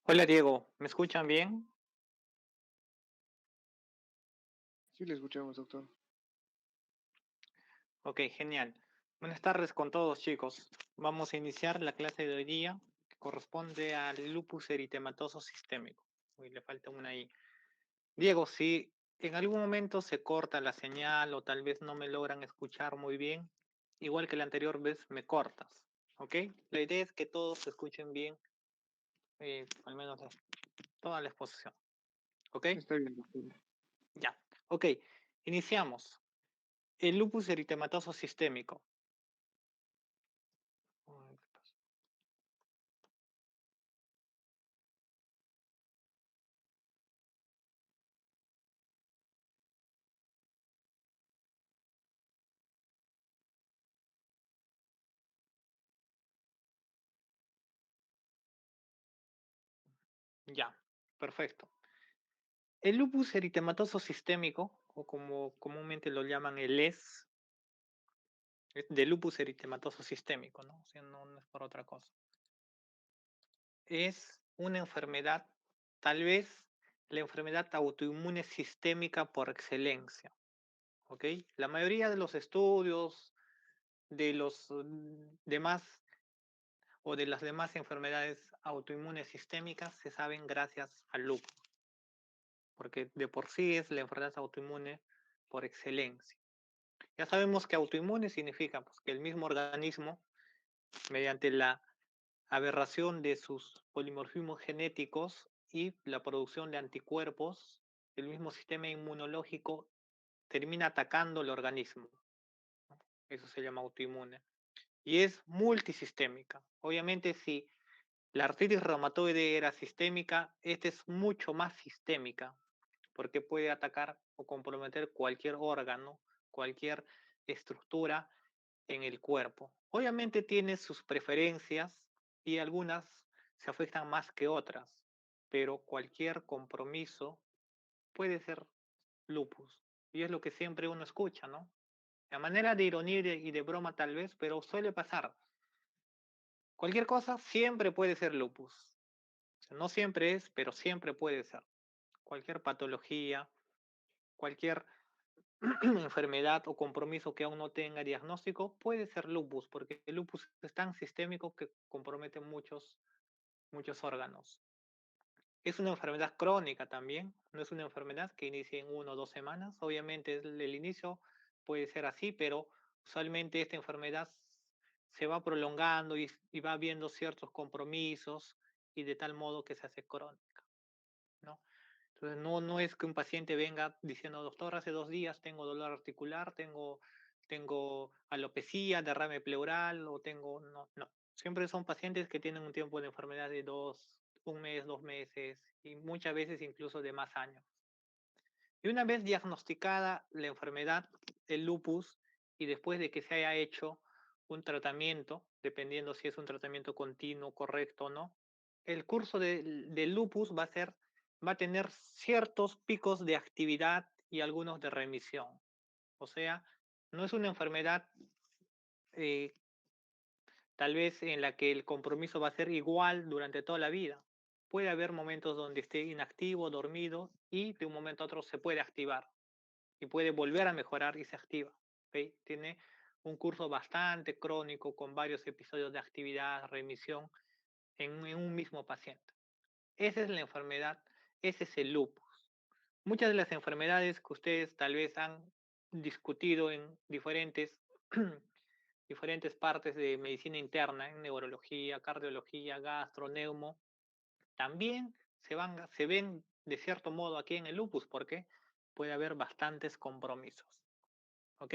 Hola Diego, ¿me escuchan bien? Sí, le escuchamos, doctor. Ok, genial. Buenas tardes con todos chicos. Vamos a iniciar la clase de hoy día que corresponde al lupus eritematoso sistémico. Uy, le falta una ahí. Diego, si en algún momento se corta la señal o tal vez no me logran escuchar muy bien, igual que la anterior vez me cortas, ¿ok? La idea es que todos se escuchen bien, al menos toda la exposición, ¿ok? Está bien, doctor. Ya, ok. Iniciamos. El lupus eritematoso sistémico. Ay, ¿qué pasó? Ya, perfecto. El lupus eritematoso sistémico, o como comúnmente lo llaman el ES, es de lupus eritematoso sistémico, ¿no? O sea, no es por otra cosa. Es una enfermedad, tal vez la enfermedad autoinmune sistémica por excelencia, ¿ok? La mayoría de los estudios de los demás o de las demás enfermedades autoinmunes sistémicas se saben gracias al lupus, porque de por sí es la enfermedad autoinmune por excelencia. Ya sabemos que autoinmune significa pues, que el mismo organismo, mediante la aberración de sus polimorfismos genéticos y la producción de anticuerpos, el mismo sistema inmunológico termina atacando el organismo, ¿no? Eso se llama autoinmune. Y es multisistémica. Obviamente, si la artritis reumatoide era sistémica, esta es mucho más sistémica, porque puede atacar o comprometer cualquier órgano, cualquier estructura en el cuerpo. Obviamente tiene sus preferencias y algunas se afectan más que otras, pero cualquier compromiso puede ser lupus. Y es lo que siempre uno escucha, ¿no? A manera de ironía y de broma tal vez, pero suele pasar. Cualquier cosa siempre puede ser lupus. O sea, no siempre es, pero siempre puede ser. Cualquier patología, cualquier enfermedad o compromiso que aún no tenga diagnóstico puede ser lupus, porque el lupus es tan sistémico que compromete muchos órganos. Es una enfermedad crónica también, no es una enfermedad que inicie en 1 o 2 semanas. Obviamente el inicio puede ser así, pero usualmente esta enfermedad se va prolongando y va viendo ciertos compromisos y de tal modo que se hace crónica, ¿no? Entonces, no es que un paciente venga diciendo, doctor, hace 2 días tengo dolor articular, tengo alopecia, derrame pleural, o tengo, no, no. Siempre son pacientes que tienen un tiempo de enfermedad de 1 mes, 2 meses, y muchas veces incluso de más años. Y una vez diagnosticada la enfermedad, el lupus, y después de que se haya hecho un tratamiento, dependiendo si es un tratamiento continuo, correcto o no, el curso del lupus va a tener ciertos picos de actividad y algunos de remisión. O sea, no es una enfermedad eh, tal vez en la que el compromiso va a ser igual durante toda la vida. Puede haber momentos donde esté inactivo, dormido, y de un momento a otro se puede activar y puede volver a mejorar y se activa. ¿Okay? Tiene un curso bastante crónico con varios episodios de actividad, remisión en un mismo paciente. Esa es la enfermedad, ese es el lupus. Muchas de las enfermedades que ustedes tal vez han discutido en diferentes partes de medicina interna, en neurología, cardiología, gastro, neumo, también se ven de cierto modo aquí en el lupus, porque puede haber bastantes compromisos. ¿Ok?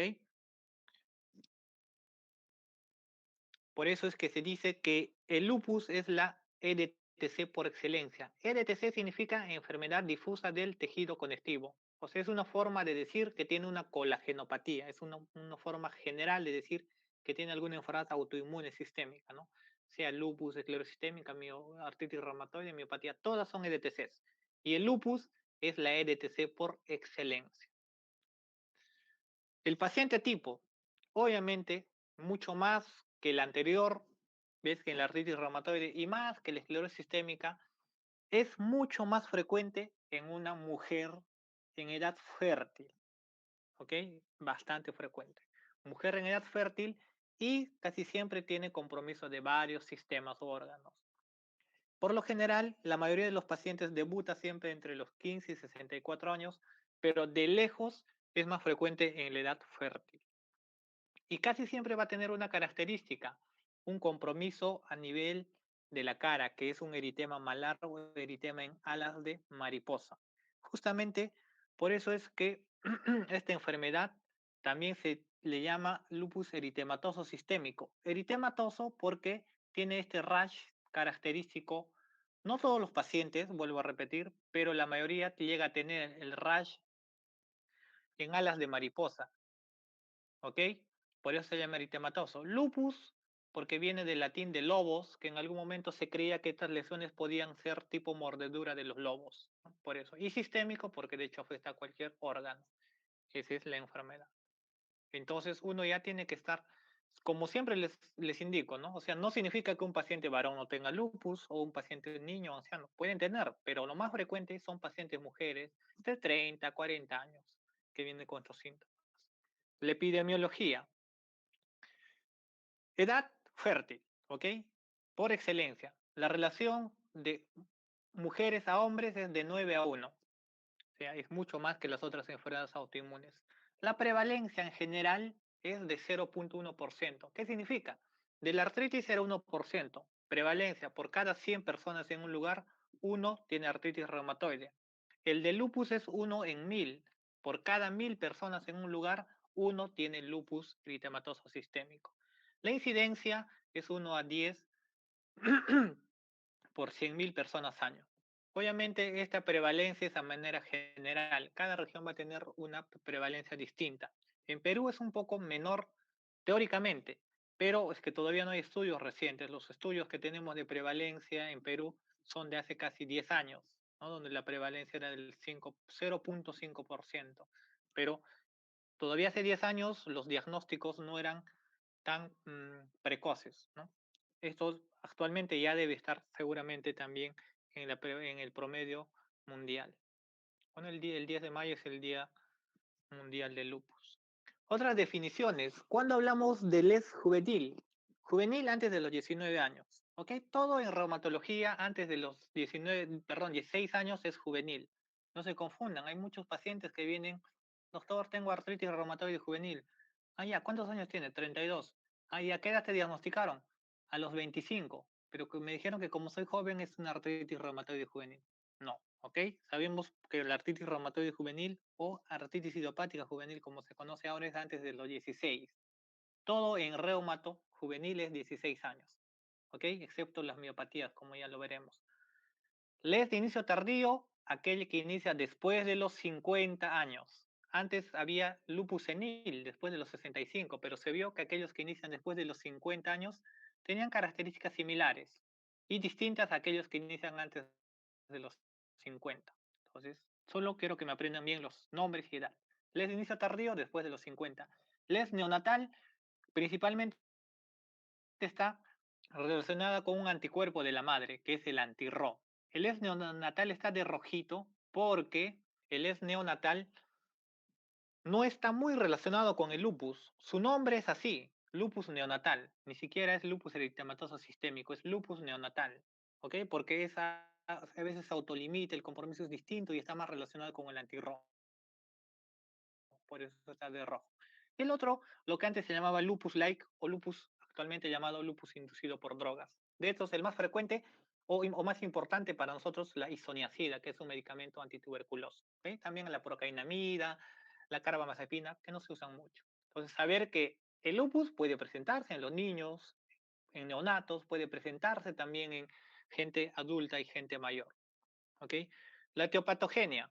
Por eso es que se dice que el lupus es la EDTC por excelencia. EDTC significa enfermedad difusa del tejido conectivo. O sea, es una forma de decir que tiene una colagenopatía, es una forma general de decir que tiene alguna enfermedad autoinmune sistémica, ¿no? sea lupus, esclerosis sistémica, artritis reumatoide, miopatía, todas son EDTCs. Y el lupus es la EDTC por excelencia. El paciente tipo, obviamente, mucho más que el anterior, ves que en la artritis reumatoide y más que la esclerosis sistémica, es mucho más frecuente en una mujer en edad fértil, ¿ok? Bastante frecuente. Mujer en edad fértil y casi siempre tiene compromiso de varios sistemas o órganos. Por lo general, la mayoría de los pacientes debuta siempre entre los 15 y 64 años, pero de lejos es más frecuente en la edad fértil. Y casi siempre va a tener una característica, un compromiso a nivel de la cara, que es un eritema malar o eritema en alas de mariposa. Justamente por eso es que esta enfermedad también se le llama lupus eritematoso sistémico. Eritematoso porque tiene este rash característico. No todos los pacientes, vuelvo a repetir, pero la mayoría llega a tener el rash en alas de mariposa. ¿Ok? Por eso se llama eritematoso. Lupus, porque viene del latín de lobos, que en algún momento se creía que estas lesiones podían ser tipo mordedura de los lobos, ¿no? Por eso. Y sistémico, porque de hecho afecta a cualquier órgano. Esa es la enfermedad. Entonces uno ya tiene que estar, como siempre les indico, ¿no? O sea, no significa que un paciente varón no tenga lupus o un paciente niño o anciano. Pueden tener, pero lo más frecuente son pacientes mujeres de 30, 40 años que vienen con estos síntomas. La epidemiología. Edad fértil, ¿ok? Por excelencia. La relación de mujeres a hombres es de 9 a 1. O sea, es mucho más que las otras enfermedades autoinmunes. La prevalencia en general es de 0.1%. ¿Qué significa? De la artritis era 1%. Prevalencia por cada 100 personas en un lugar, uno tiene artritis reumatoide. El de lupus es 1 en 1000. Por cada 1000 personas en un lugar, uno tiene lupus eritematoso sistémico. La incidencia es 1 a 10 por 100.000 personas año. Obviamente esta prevalencia es a manera general. Cada región va a tener una prevalencia distinta. En Perú es un poco menor teóricamente, pero es que todavía no hay estudios recientes. Los estudios que tenemos de prevalencia en Perú son de hace casi 10 años, ¿no? Donde la prevalencia era del 0.5%. Pero todavía hace 10 años los diagnósticos no eran tan precoces, ¿no? Esto actualmente ya debe estar seguramente también en el promedio mundial. Bueno, el 10 de mayo es el Día Mundial del Lupus. Otras definiciones. Cuando hablamos de LES juvenil, juvenil antes de los 19 años, ¿ok? Todo en reumatología antes de los 19, perdón, 16 años es juvenil. No se confundan, hay muchos pacientes que vienen, doctor, tengo artritis reumatoide juvenil. Ah, ya, ¿cuántos años tiene? 32. Ah, ¿y a qué edad te diagnosticaron? A los 25. Pero que me dijeron que como soy joven es una artritis reumatoide juvenil. No, ¿ok? Sabemos que la artritis reumatoide juvenil o artritis idiopática juvenil, como se conoce ahora, es antes de los 16. Todo en reumato juvenil es 16 años, ¿ok? Excepto las miopatías, como ya lo veremos. LES de inicio tardío, aquel que inicia después de los 50 años. Antes había lupus senil después de los 65, pero se vio que aquellos que inician después de los 50 años tenían características similares y distintas a aquellos que inician antes de los 50. Entonces, solo quiero que me aprendan bien los nombres y edad. LES de inicio tardío después de los 50. LES neonatal principalmente está relacionada con un anticuerpo de la madre, que es el anti-RO. El ES neonatal está de rojito porque el ES neonatal no está muy relacionado con el lupus. Su nombre es así, lupus neonatal. Ni siquiera es lupus eritematoso sistémico, es lupus neonatal. ¿Ok? Porque a veces se autolimita, el compromiso es distinto y está más relacionado con el anti-RO. Por eso está de rojo. Y el otro, lo que antes se llamaba lupus-like o lupus, actualmente llamado lupus inducido por drogas. De estos, el más frecuente o más importante para nosotros, la isoniazida, que es un medicamento antituberculoso. ¿Okay? También la procainamida, la carbamazepina, que no se usan mucho. Entonces, saber que el lupus puede presentarse en los niños, en neonatos, puede presentarse también en gente adulta y gente mayor. ¿Ok? La teopatogenia.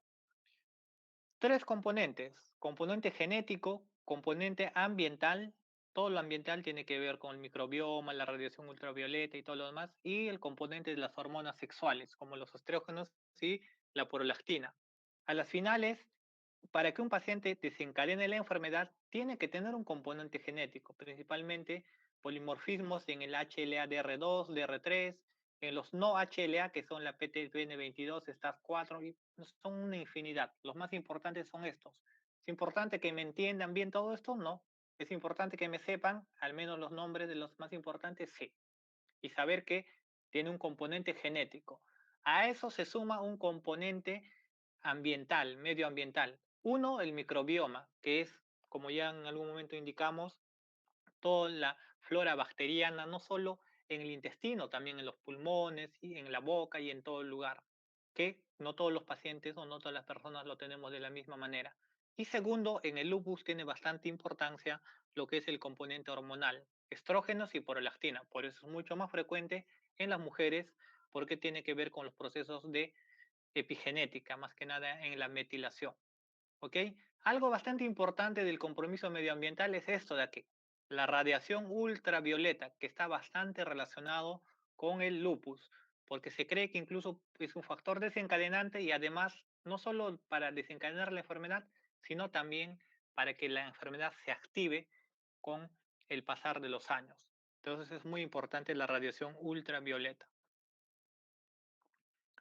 Tres componentes: componente genético, componente ambiental, Todo lo ambiental tiene que ver con el microbioma, la radiación ultravioleta y todo lo demás, y el componente de las hormonas sexuales, como los estrógenos y la prolactina. A las finales, para que un paciente desencadene la enfermedad, tiene que tener un componente genético, principalmente polimorfismos en el HLA-DR2, DR3, en los no HLA, que son la PTPN22, STAT4, y son una infinidad. Los más importantes son estos. ¿Es importante que me entiendan bien todo esto? No. ¿Es importante que me sepan al menos los nombres de los más importantes? Sí. Y saber que tiene un componente genético. A eso se suma un componente ambiental, medioambiental. Uno, el microbioma, que es, como ya en algún momento indicamos, toda la flora bacteriana, no solo en el intestino, también en los pulmones y en la boca y en todo el lugar, que no todos los pacientes o no todas las personas lo tenemos de la misma manera. Y segundo, en el lupus tiene bastante importancia lo que es el componente hormonal, estrógenos y prolactina. Por eso es mucho más frecuente en las mujeres porque tiene que ver con los procesos de epigenética, más que nada en la metilación. ¿Ok? Algo bastante importante del compromiso medioambiental es esto de aquí, la radiación ultravioleta, que está bastante relacionado con el lupus, porque se cree que incluso es un factor desencadenante y además no solo para desencadenar la enfermedad, sino también para que la enfermedad se active con el pasar de los años. Entonces es muy importante la radiación ultravioleta.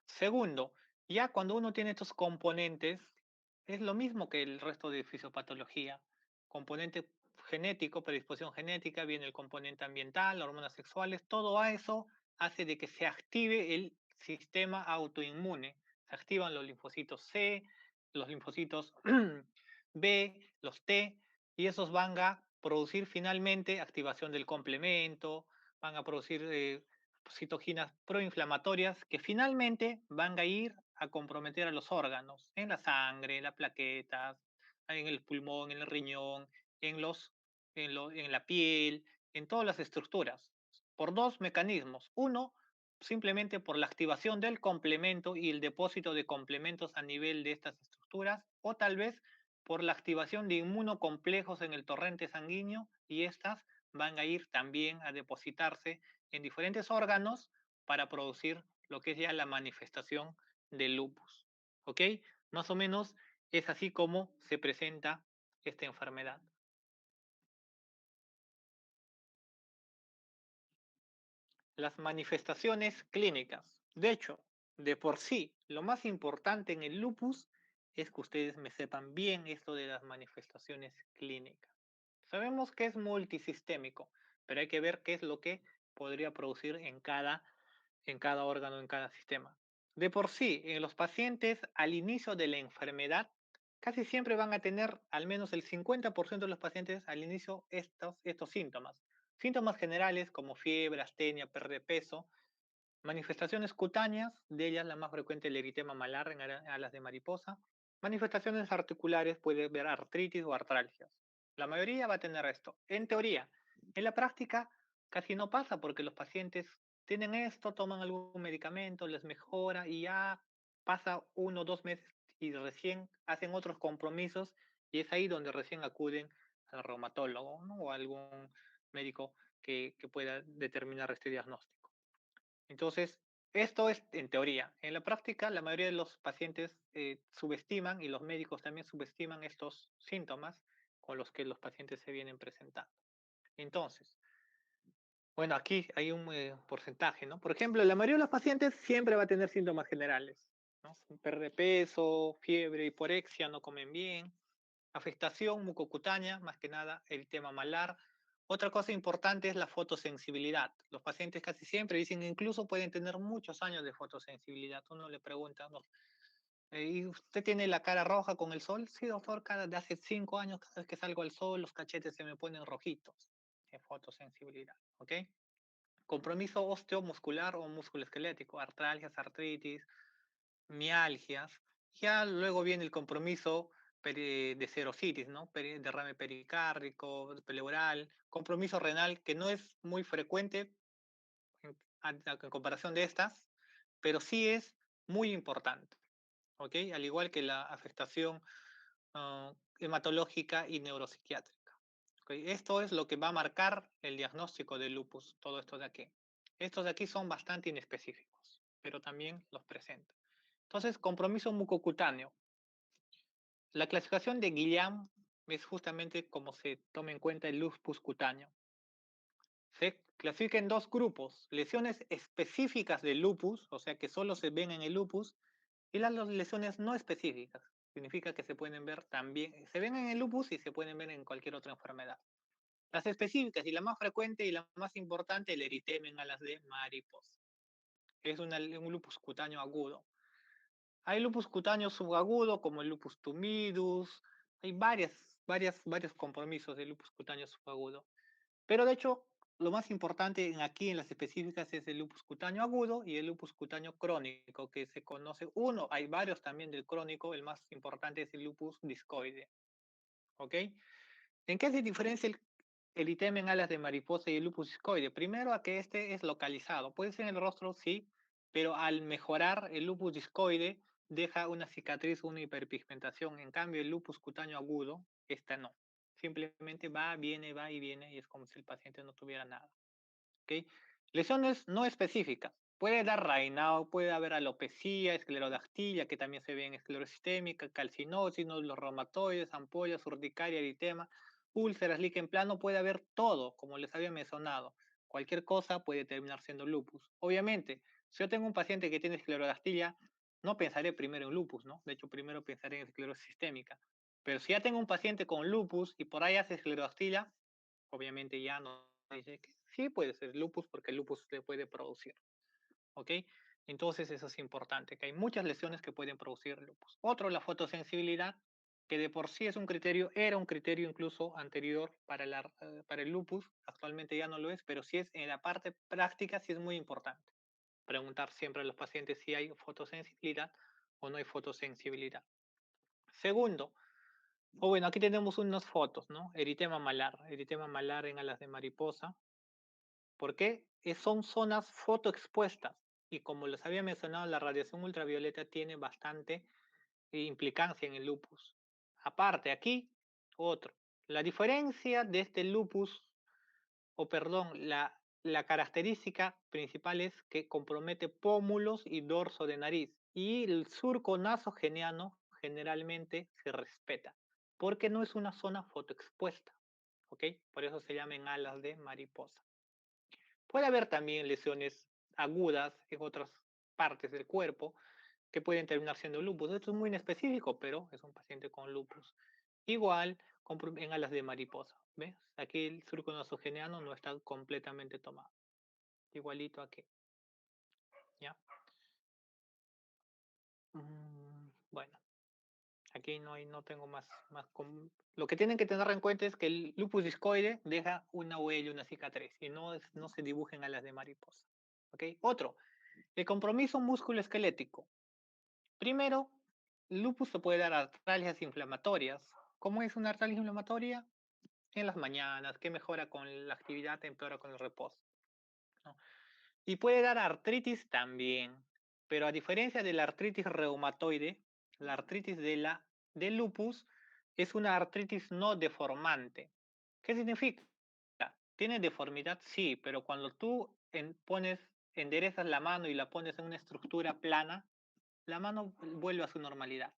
Segundo, ya cuando uno tiene estos componentes, es lo mismo que el resto de fisiopatología. Componente genético, predisposición genética, viene el componente ambiental, hormonas sexuales, todo eso hace de que se active el sistema autoinmune. Se activan los linfocitos C, los linfocitos B, los T, y esos van a producir finalmente activación del complemento, van a producir citoquinas proinflamatorias que finalmente van a ir a comprometer a los órganos, en la sangre, en las plaquetas, en el pulmón, en el riñón, en la piel, en todas las estructuras, por dos mecanismos. Uno, simplemente por la activación del complemento y el depósito de complementos a nivel de estas estructuras, o tal vez por la activación de inmunocomplejos en el torrente sanguíneo y estas van a ir también a depositarse en diferentes órganos para producir lo que es ya la manifestación del lupus. ¿Ok? Más o menos es así como se presenta esta enfermedad. Las manifestaciones clínicas. De hecho, de por sí, lo más importante en el lupus es que ustedes me sepan bien esto de las manifestaciones clínicas. Sabemos que es multisistémico, pero hay que ver qué es lo que podría producir en cada órgano, en cada sistema. De por sí, en los pacientes al inicio de la enfermedad, casi siempre van a tener al menos el 50% de los pacientes al inicio estos síntomas. Síntomas generales como fiebre, astenia, pérdida de peso, manifestaciones cutáneas, de ellas la más frecuente el eritema malar en alas de mariposa, manifestaciones articulares, puede haber artritis o artralgias. La mayoría va a tener esto. En teoría, en la práctica casi no pasa porque los pacientes tienen esto, toman algún medicamento, les mejora y ya pasa 1 o 2 meses y recién hacen otros compromisos y es ahí donde recién acuden al reumatólogo, ¿no? O a algún médico que pueda determinar este diagnóstico. Entonces, esto es en teoría. En la práctica, la mayoría de los pacientes subestiman y los médicos también subestiman estos síntomas con los que los pacientes se vienen presentando. Entonces, bueno, aquí hay un porcentaje, ¿no? Por ejemplo, la mayoría de los pacientes siempre va a tener síntomas generales, ¿no? Pérdida de peso, fiebre, hiporexia, no comen bien, afectación mucocutánea, más que nada el tema malar. Otra cosa importante es la fotosensibilidad. Los pacientes casi siempre dicen que incluso pueden tener muchos años de fotosensibilidad. Uno le pregunta, no, ¿y usted tiene la cara roja con el sol? Sí, doctor, de hace 5 años, cada vez que salgo al sol, los cachetes se me ponen rojitos. Es fotosensibilidad, ¿ok? Compromiso osteomuscular o musculoesquelético, artralgias, artritis, mialgias. Ya luego viene el compromiso de serositis, ¿no? Derrame pericárdico, pleural, compromiso renal, que no es muy frecuente en comparación de estas, pero sí es muy importante, ¿ok? Al igual que la afectación hematológica y neuropsiquiátrica. ¿Ok? Esto es lo que va a marcar el diagnóstico del lupus, todo esto de aquí. Estos de aquí son bastante inespecíficos, pero también los presento. Entonces, compromiso mucocutáneo. La clasificación de Guillain es justamente como se toma en cuenta el lupus cutáneo. Se clasifica en dos grupos, lesiones específicas del lupus, o sea que solo se ven en el lupus, y las lesiones no específicas. Significa que se pueden ver también, se ven en el lupus y se pueden ver en cualquier otra enfermedad. Las específicas y la más frecuente y la más importante, el eritema en alas de mariposa. Es un lupus cutáneo agudo. Hay lupus cutáneo subagudo como el lupus tumidus. Hay varios compromisos de lupus cutáneo subagudo. Pero de hecho, lo más importante aquí en las específicas es el lupus cutáneo agudo y el lupus cutáneo crónico, que se conoce uno, hay varios también del crónico, el más importante es el lupus discoide. ¿Ok? ¿En qué se diferencia el eritema en alas de mariposa y el lupus discoide? Primero, a que este es localizado. Puede ser en el rostro, sí, pero al mejorar el lupus discoide deja una cicatriz, una hiperpigmentación. En cambio, el lupus cutáneo agudo, esta no. Simplemente va y viene y es como si el paciente no tuviera nada. ¿Ok? Lesiones no específicas. Puede dar Raynaud, puede haber alopecia, esclerodactilia, que también se ve en esclerosis sistémica, calcinosis, nódulos reumatoides, ampollas, urticaria, eritema, úlceras, líquen plano, puede haber todo, como les había mencionado. Cualquier cosa puede terminar siendo lupus. Obviamente, si yo tengo un paciente que tiene esclerodactilia, no pensaré primero en lupus, ¿no? De hecho, primero pensaré en esclerosis sistémica. Pero si ya tengo un paciente con lupus y por ahí hace esclerodactilia, obviamente ya no dice que sí puede ser lupus porque el lupus se puede producir, ¿ok? Entonces eso es importante, que hay muchas lesiones que pueden producir lupus. Otro, la fotosensibilidad, que de por sí es un criterio, era un criterio incluso anterior para el lupus, actualmente ya no lo es, pero sí es en la parte práctica, sí es muy importante. Preguntar siempre a los pacientes si hay fotosensibilidad o no hay fotosensibilidad. Segundo, o bueno, aquí tenemos unas fotos, ¿no? Eritema malar en alas de mariposa. ¿Por qué? Son zonas fotoexpuestas y como les había mencionado, la radiación ultravioleta tiene bastante implicancia en el lupus. Aparte, aquí, otro. La diferencia de este lupus, o perdón, la característica principal es que compromete pómulos y dorso de nariz y el surco nasogeniano generalmente se respeta porque no es una zona fotoexpuesta, ¿ok? Por eso se llaman alas de mariposa. Puede haber también lesiones agudas en otras partes del cuerpo que pueden terminar siendo lupus. Esto es muy inespecífico, pero es un paciente con lupus. Igual en alas de mariposa. ¿Ves? Aquí el surco nasogeniano no está completamente tomado. Igualito aquí. ¿Ya? Bueno, aquí no tengo más. Lo que tienen que tener en cuenta es que el lupus discoide deja una huella, una cicatriz, y no se dibujen alas de mariposa. ¿Ok? Otro, el compromiso músculo-esquelético. Primero, el lupus se puede dar artralgias inflamatorias. ¿Cómo es una artralgia inflamatoria? En las mañanas, que mejora con la actividad, empeora con el reposo, ¿no? Y puede dar artritis también, pero a diferencia de la artritis reumatoide, la artritis del lupus es una artritis no deformante. ¿Qué significa? ¿Tiene deformidad? Sí, pero cuando tú enderezas la mano y la pones en una estructura plana, la mano vuelve a su normalidad.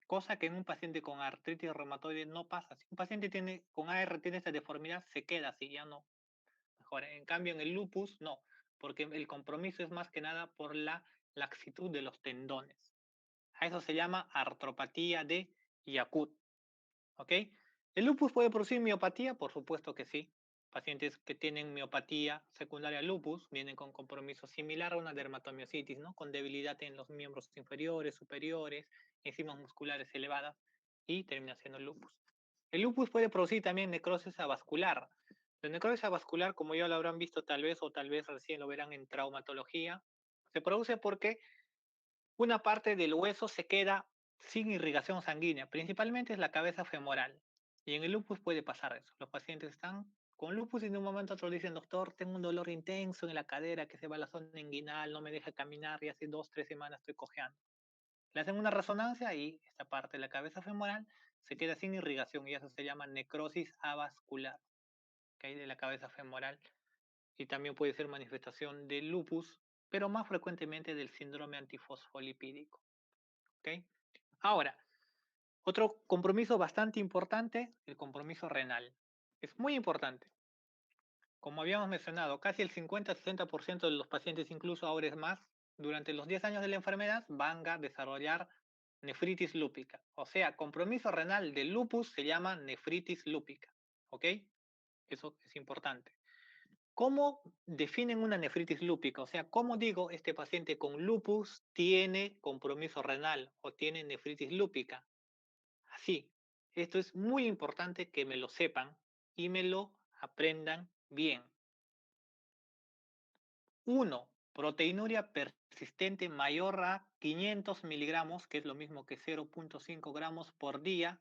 Cosa que en un paciente con artritis reumatoide no pasa. Si un paciente con AR tiene esta deformidad, se queda así, ya no mejora. En cambio, en el lupus, no, porque el compromiso es más que nada por la laxitud de los tendones. A eso se llama artropatía de Yakut. ¿Ok? ¿El lupus puede producir miopatía? Por supuesto que sí. Pacientes que tienen miopatía secundaria al lupus vienen con compromiso similar a una dermatomiositis, ¿no? Con debilidad en los miembros inferiores, superiores, enzimas musculares elevadas y termina siendo lupus. El lupus puede producir también necrosis avascular. La necrosis avascular, como ya lo habrán visto tal vez o tal vez recién lo verán en traumatología, se produce porque una parte del hueso se queda sin irrigación sanguínea, principalmente es la cabeza femoral. Y en el lupus puede pasar eso. Los pacientes están con lupus y de un momento a otro dicen, doctor, tengo un dolor intenso en la cadera que se va a la zona inguinal, no me deja caminar y hace 2, 3 semanas estoy cojeando. Le hacen una resonancia y esta parte de la cabeza femoral se queda sin irrigación y eso se llama necrosis avascular, que hay de la cabeza femoral. Y también puede ser manifestación del lupus, pero más frecuentemente del síndrome antifosfolipídico. ¿Ok? Ahora, otro compromiso bastante importante, el compromiso renal. Es muy importante. Como habíamos mencionado, casi el 50-60% de los pacientes, incluso ahora es más, durante los 10 años de la enfermedad van a desarrollar nefritis lúpica. O sea, compromiso renal del lupus se llama nefritis lúpica. ¿Ok? Eso es importante. ¿Cómo definen una nefritis lúpica? O sea, ¿cómo digo este paciente con lupus tiene compromiso renal o tiene nefritis lúpica? Así, esto es muy importante que me lo sepan y me lo aprendan bien. Uno, proteinuria persistente mayor a 500 miligramos, que es lo mismo que 0,5 gramos por día,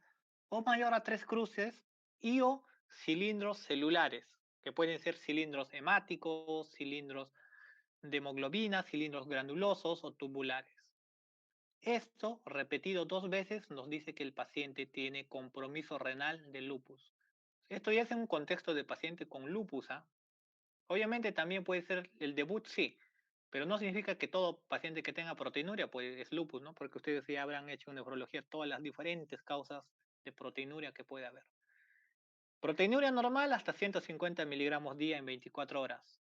o mayor a 3 cruces, y o cilindros celulares, que pueden ser cilindros hemáticos, cilindros de hemoglobina, cilindros granulosos o tubulares. Esto, repetido 2 veces, nos dice que el paciente tiene compromiso renal de lupus. Esto ya es en un contexto de paciente con lupus, ¿ah? Obviamente también puede ser el debut, sí, pero no significa que todo paciente que tenga proteinuria pues es lupus, ¿no? Porque ustedes ya habrán hecho en nefrología todas las diferentes causas de proteinuria que puede haber. Proteinuria normal hasta 150 miligramos día en 24 horas.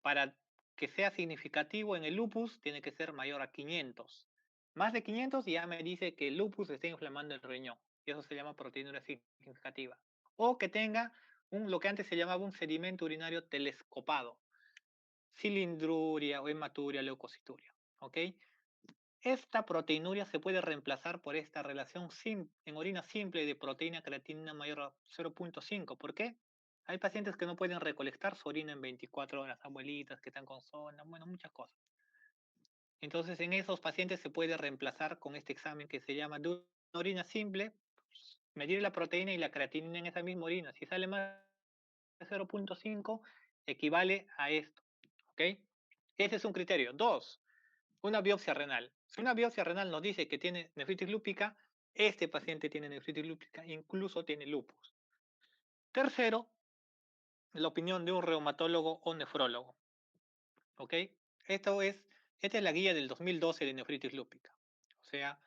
Para que sea significativo en el lupus tiene que ser mayor a 500. Más de 500 ya me dice que el lupus está inflamando el riñón y eso se llama proteinuria significativa. O que tenga lo que antes se llamaba un sedimento urinario telescopado, cilindruria o hematuria, leucocituria. ¿Ok? Esta proteinuria se puede reemplazar por esta relación en orina simple de proteína creatinina mayor a 0,5. ¿Por qué? Hay pacientes que no pueden recolectar su orina en 24 horas, abuelitas que están con zona, bueno, muchas cosas. Entonces, en esos pacientes se puede reemplazar con este examen que se llama de una orina simple, medir la proteína y la creatinina en esa misma orina. Si sale más de 0,5, equivale a esto. ¿Ok? Ese es un criterio. Dos, una biopsia renal. Si una biopsia renal nos dice que tiene nefritis lúpica, este paciente tiene nefritis lúpica, incluso tiene lupus. Tercero, la opinión de un reumatólogo o nefrólogo. ¿Ok? Esta es la guía del 2012 de nefritis lúpica. O sea,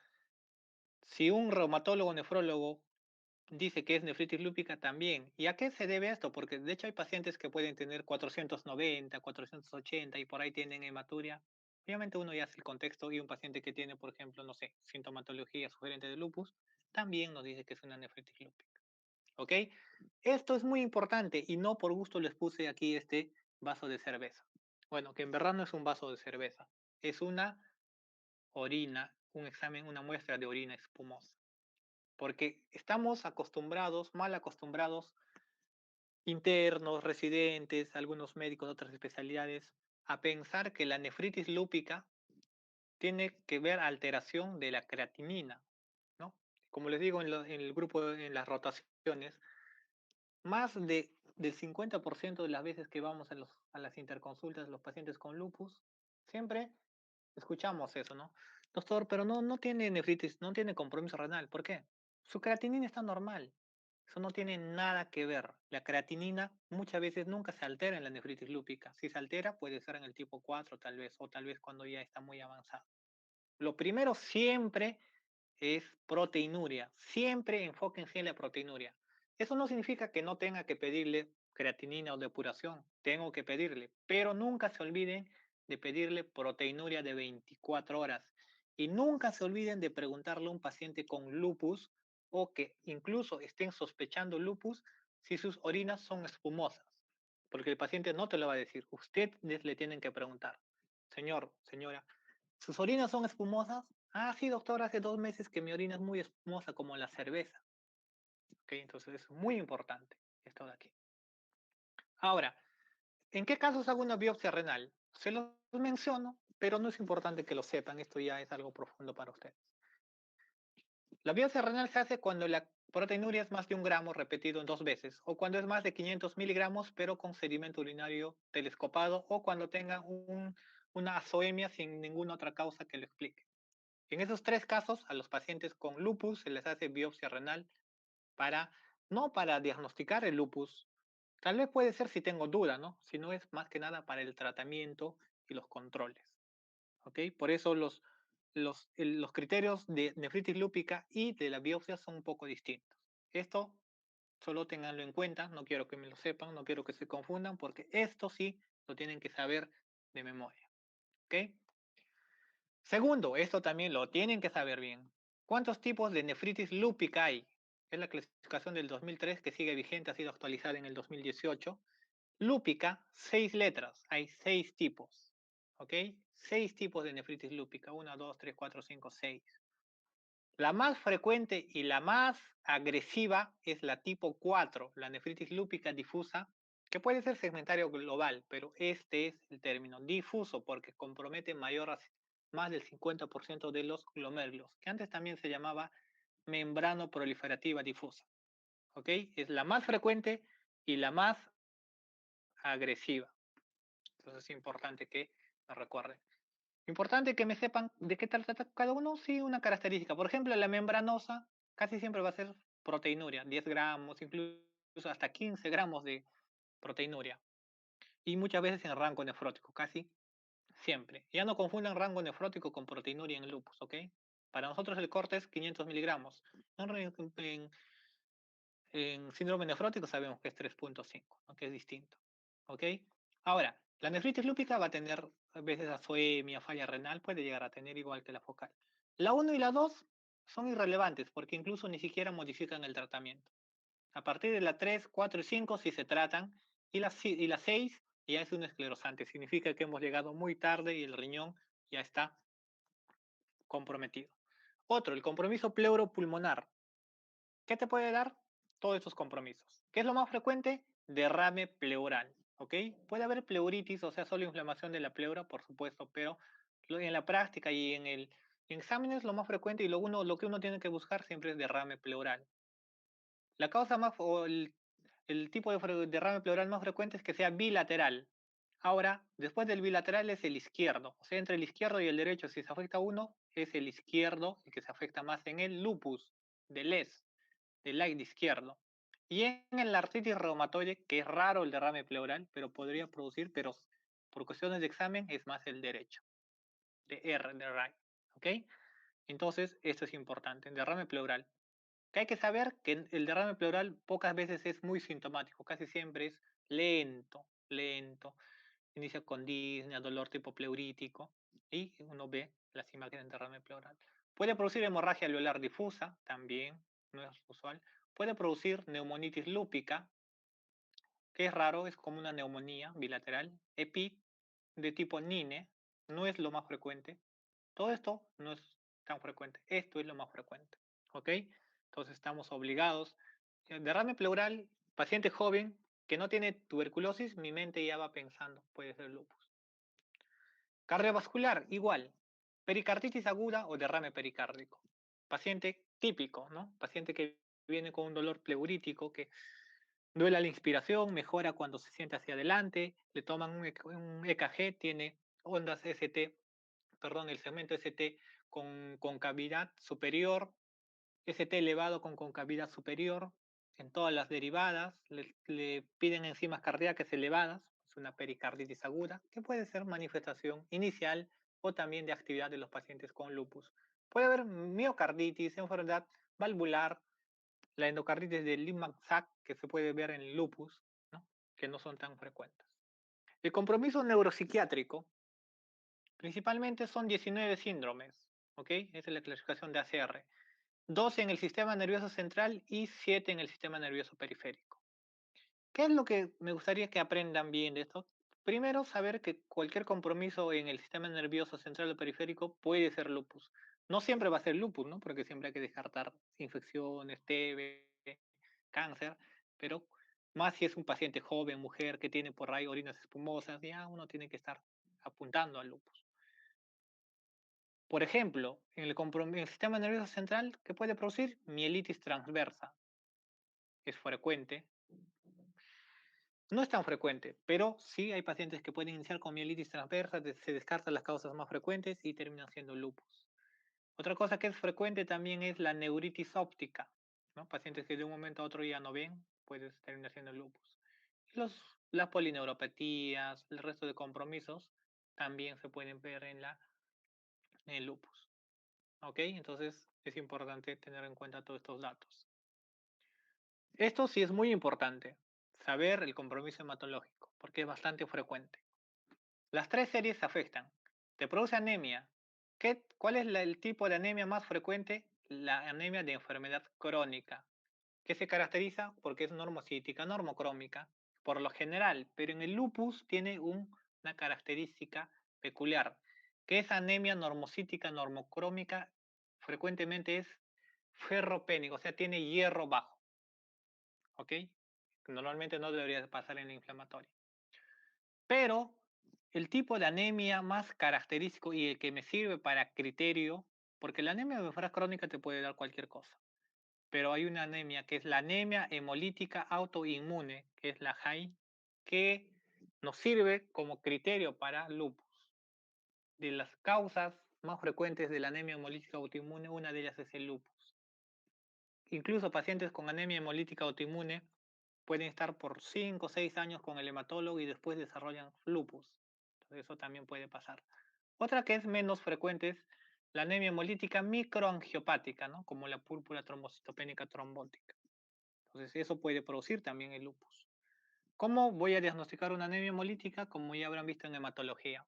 si un reumatólogo o nefrólogo dice que es nefritis lúpica también. ¿Y a qué se debe esto? Porque de hecho hay pacientes que pueden tener 490, 480 y por ahí tienen hematuria. Obviamente uno ya hace el contexto y un paciente que tiene, por ejemplo, no sé, sintomatología sugerente de lupus, también nos dice que es una nefritis lúpica. ¿Ok? Esto es muy importante y no por gusto les puse aquí este vaso de cerveza. Bueno, que en verdad no es un vaso de cerveza, es una orina, un examen, una muestra de orina espumosa. Porque estamos acostumbrados, mal acostumbrados, internos, residentes, algunos médicos de otras especialidades, a pensar que la nefritis lúpica tiene que ver alteración de la creatinina, ¿no? Como les digo en el grupo, en las rotaciones, más del 50% de las veces que vamos a las interconsultas, los pacientes con lupus, siempre escuchamos eso, ¿no? Doctor, pero no tiene nefritis, no tiene compromiso renal. ¿Por qué? Su creatinina está normal. Eso no tiene nada que ver. La creatinina muchas veces nunca se altera en la nefritis lúpica. Si se altera, puede ser en el tipo 4 tal vez, o tal vez cuando ya está muy avanzado. Lo primero siempre es proteinuria. Siempre enfóquense en la proteinuria. Eso no significa que no tenga que pedirle creatinina o depuración. Tengo que pedirle, pero nunca se olviden de pedirle proteinuria de 24 horas. Y nunca se olviden de preguntarle a un paciente con lupus o que incluso estén sospechando lupus si sus orinas son espumosas. Porque el paciente no te lo va a decir. Ustedes le tienen que preguntar. Señor, señora, ¿sus orinas son espumosas? Ah, sí, doctor, hace 2 meses que mi orina es muy espumosa como la cerveza. Ok, entonces es muy importante esto de aquí. Ahora, ¿en qué casos hago una biopsia renal? Se los menciono, pero no es importante que lo sepan, esto ya es algo profundo para ustedes. La biopsia renal se hace cuando la proteinuria es más de 1 gramo repetido en 2 veces, o cuando es más de 500 miligramos, pero con sedimento urinario telescopado, o cuando tenga una azoemia sin ninguna otra causa que lo explique. En esos 3 casos, a los pacientes con lupus se les hace biopsia renal para, no para diagnosticar el lupus, tal vez puede ser si tengo duda, ¿no? Si no es más que nada para el tratamiento y los controles, ¿ok? Por eso los criterios de nefritis lúpica y de la biopsia son un poco distintos. Esto solo ténganlo en cuenta, no quiero que me lo sepan, no quiero que se confundan, porque esto sí lo tienen que saber de memoria, ¿ok? Segundo, esto también lo tienen que saber bien. ¿Cuántos tipos de nefritis lúpica hay? Es la clasificación del 2003 que sigue vigente, ha sido actualizada en el 2018. Lúpica, 6 letras, hay 6 tipos, ¿ok? 6 tipos de nefritis lúpica, 1, 2, 3, 4, 5, 6. La más frecuente y la más agresiva es la tipo 4, la nefritis lúpica difusa, que puede ser segmentario global, pero este es el término difuso porque compromete más del 50% de los glomérulos, que antes también se llamaba membrano proliferativa difusa. ¿Ok? Es la más frecuente y la más agresiva. Entonces es importante que me recuerden. Importante que me sepan de qué trata cada uno, sí, una característica. Por ejemplo, la membranosa casi siempre va a ser proteinuria, 10 gramos, incluso hasta 15 gramos de proteinuria. Y muchas veces en rango nefrótico, casi siempre. Ya no confundan rango nefrótico con proteinuria en lupus, ¿ok? Para nosotros el corte es 500 miligramos. En síndrome nefrótico sabemos que es 3.5, ¿no? Que es distinto, ¿ok? Ahora, la nefritis lúpica va a tener a veces azoemia, falla renal, puede llegar a tener igual que la focal. La 1 y la 2 son irrelevantes porque incluso ni siquiera modifican el tratamiento. A partir de la 3, 4 y 5 sí se tratan y la 6 ya es un esclerosante, significa que hemos llegado muy tarde y el riñón ya está comprometido. Otro, el compromiso pleuropulmonar. ¿Qué te puede dar? Todos estos compromisos. ¿Qué es lo más frecuente? Derrame pleural, ¿ok? Puede haber pleuritis, o sea, solo inflamación de la pleura, por supuesto, pero en la práctica y en exámenes lo más frecuente y lo que uno tiene que buscar siempre es derrame pleural. La causa más, o el tipo de derrame pleural más frecuente es que sea bilateral. Ahora, después del bilateral es el izquierdo, o sea, entre el izquierdo y el derecho, si se afecta uno, es el izquierdo el que se afecta más en el lupus de Les del lado izquierdo. Y en la artritis reumatoide, que es raro el derrame pleural, pero podría producir, pero por cuestiones de examen es más el derecho, de R, de right. ¿Ok? Entonces, esto es importante, el derrame pleural. Que hay que saber que el derrame pleural pocas veces es muy sintomático, casi siempre es lento, lento. Inicia con disnea, dolor tipo pleurítico, y uno ve las imágenes de derrame pleural. Puede producir hemorragia alveolar difusa, también, no es usual. Puede producir neumonitis lúpica, que es raro, es como una neumonía bilateral. EPI de tipo NINE, no es lo más frecuente. Todo esto no es tan frecuente, esto es lo más frecuente. ¿Ok? Entonces estamos obligados. Derrame pleural, paciente joven que no tiene tuberculosis, mi mente ya va pensando, puede ser lupus. Cardiovascular, igual. Pericarditis aguda o derrame pericárdico. Paciente típico, ¿no? Paciente que viene con un dolor pleurítico, que duele a la inspiración, mejora cuando se siente hacia adelante, le toman un EKG, tiene ondas ST, perdón, el segmento ST con concavidad superior, ST elevado con concavidad superior, en todas las derivadas, le piden enzimas cardíacas elevadas, es una pericarditis aguda, que puede ser manifestación inicial o también de actividad de los pacientes con lupus. Puede haber miocarditis, enfermedad valvular, la endocarditis de Lehmann-Sachs, que se puede ver en el lupus, ¿no? Que no son tan frecuentes. El compromiso neuropsiquiátrico, principalmente son 19 síndromes, ¿ok? Esa es la clasificación de ACR. 12 en el sistema nervioso central y 7 en el sistema nervioso periférico. ¿Qué es lo que me gustaría que aprendan bien de esto? Primero, saber que cualquier compromiso en el sistema nervioso central o periférico puede ser lupus. No siempre va a ser lupus, ¿no? Porque siempre hay que descartar infecciones, TB, cáncer, pero más si es un paciente joven, mujer, que tiene por ahí orinas espumosas, ya uno tiene que estar apuntando al lupus. Por ejemplo, en el sistema nervioso central, ¿qué puede producir? Mielitis transversa. Es frecuente. No es tan frecuente, pero sí hay pacientes que pueden iniciar con mielitis transversa, se descartan las causas más frecuentes y terminan siendo lupus. Otra cosa que es frecuente también es la neuritis óptica. ¿no? Pacientes que de un momento a otro ya no ven, puedes terminar siendo lupus. Las polineuropatías, el resto de compromisos también se pueden ver en el lupus. ¿Ok? Entonces es importante tener en cuenta todos estos datos. Esto sí es muy importante, saber el compromiso hematológico, porque es bastante frecuente. Las tres series afectan. Te produce anemia. ¿Cuál es el tipo de anemia más frecuente? La anemia de enfermedad crónica, que se caracteriza porque es normocítica, normocrómica, por lo general, pero en el lupus tiene una característica peculiar, que esa anemia normocítica, normocrómica, frecuentemente es ferropénica, o sea, tiene hierro bajo, ¿ok? Normalmente no debería pasar en la inflamatoria. Pero el tipo de anemia más característico y el que me sirve para criterio, porque la anemia de enfermedad crónica te puede dar cualquier cosa, pero hay una anemia que es la anemia hemolítica autoinmune, que es la HAI, que nos sirve como criterio para lupus. De las causas más frecuentes de la anemia hemolítica autoinmune, una de ellas es el lupus. Incluso pacientes con anemia hemolítica autoinmune pueden estar por 5 o 6 años con el hematólogo y después desarrollan lupus. Entonces eso también puede pasar. Otra que es menos frecuente es la anemia hemolítica microangiopática, ¿no? Como la púrpura trombocitopénica trombótica. Entonces eso puede producir también el lupus. ¿Cómo voy a diagnosticar una anemia hemolítica? Como ya habrán visto en hematología.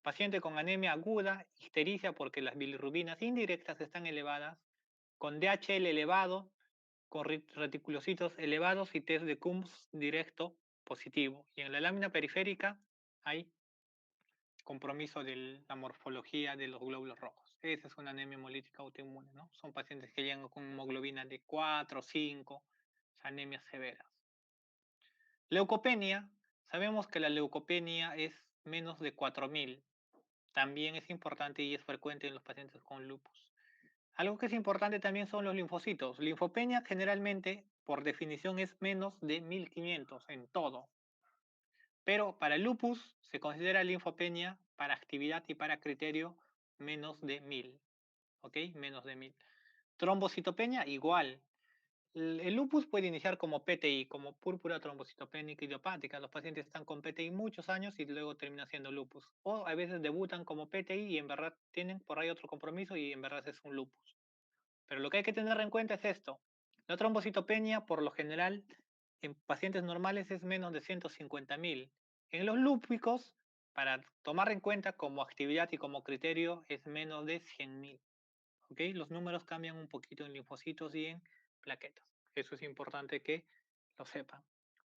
Paciente con anemia aguda, ictericia porque las bilirrubinas indirectas están elevadas, con DHL elevado, con reticulocitos elevados y test de Coombs directo positivo. Y en la lámina periférica hay compromiso de la morfología de los glóbulos rojos. Esa es una anemia hemolítica autoinmune, ¿no? Son pacientes que llegan con hemoglobina de 4, 5, anemias severas. Leucopenia, sabemos que la leucopenia es menos de 4000. También es importante y es frecuente en los pacientes con lupus. Algo que es importante también son los linfocitos. Linfopenia generalmente, por definición, es menos de 1500 en todo. Pero para el lupus se considera linfopenia para actividad y para criterio menos de 1000. ¿Ok? Menos de 1000. Trombocitopenia igual. El lupus puede iniciar como PTI, como púrpura trombocitopénica idiopática. Los pacientes están con PTI muchos años y luego termina siendo lupus. O a veces debutan como PTI y en verdad tienen por ahí otro compromiso y en verdad es un lupus. Pero lo que hay que tener en cuenta es esto. La trombocitopenia, por lo general, en pacientes normales es menos de 150.000. En los lúpicos, para tomar en cuenta como actividad y como criterio, es menos de 100.000. ¿Ok? Los números cambian un poquito en linfocitos y en plaquetas. Eso es importante que lo sepan.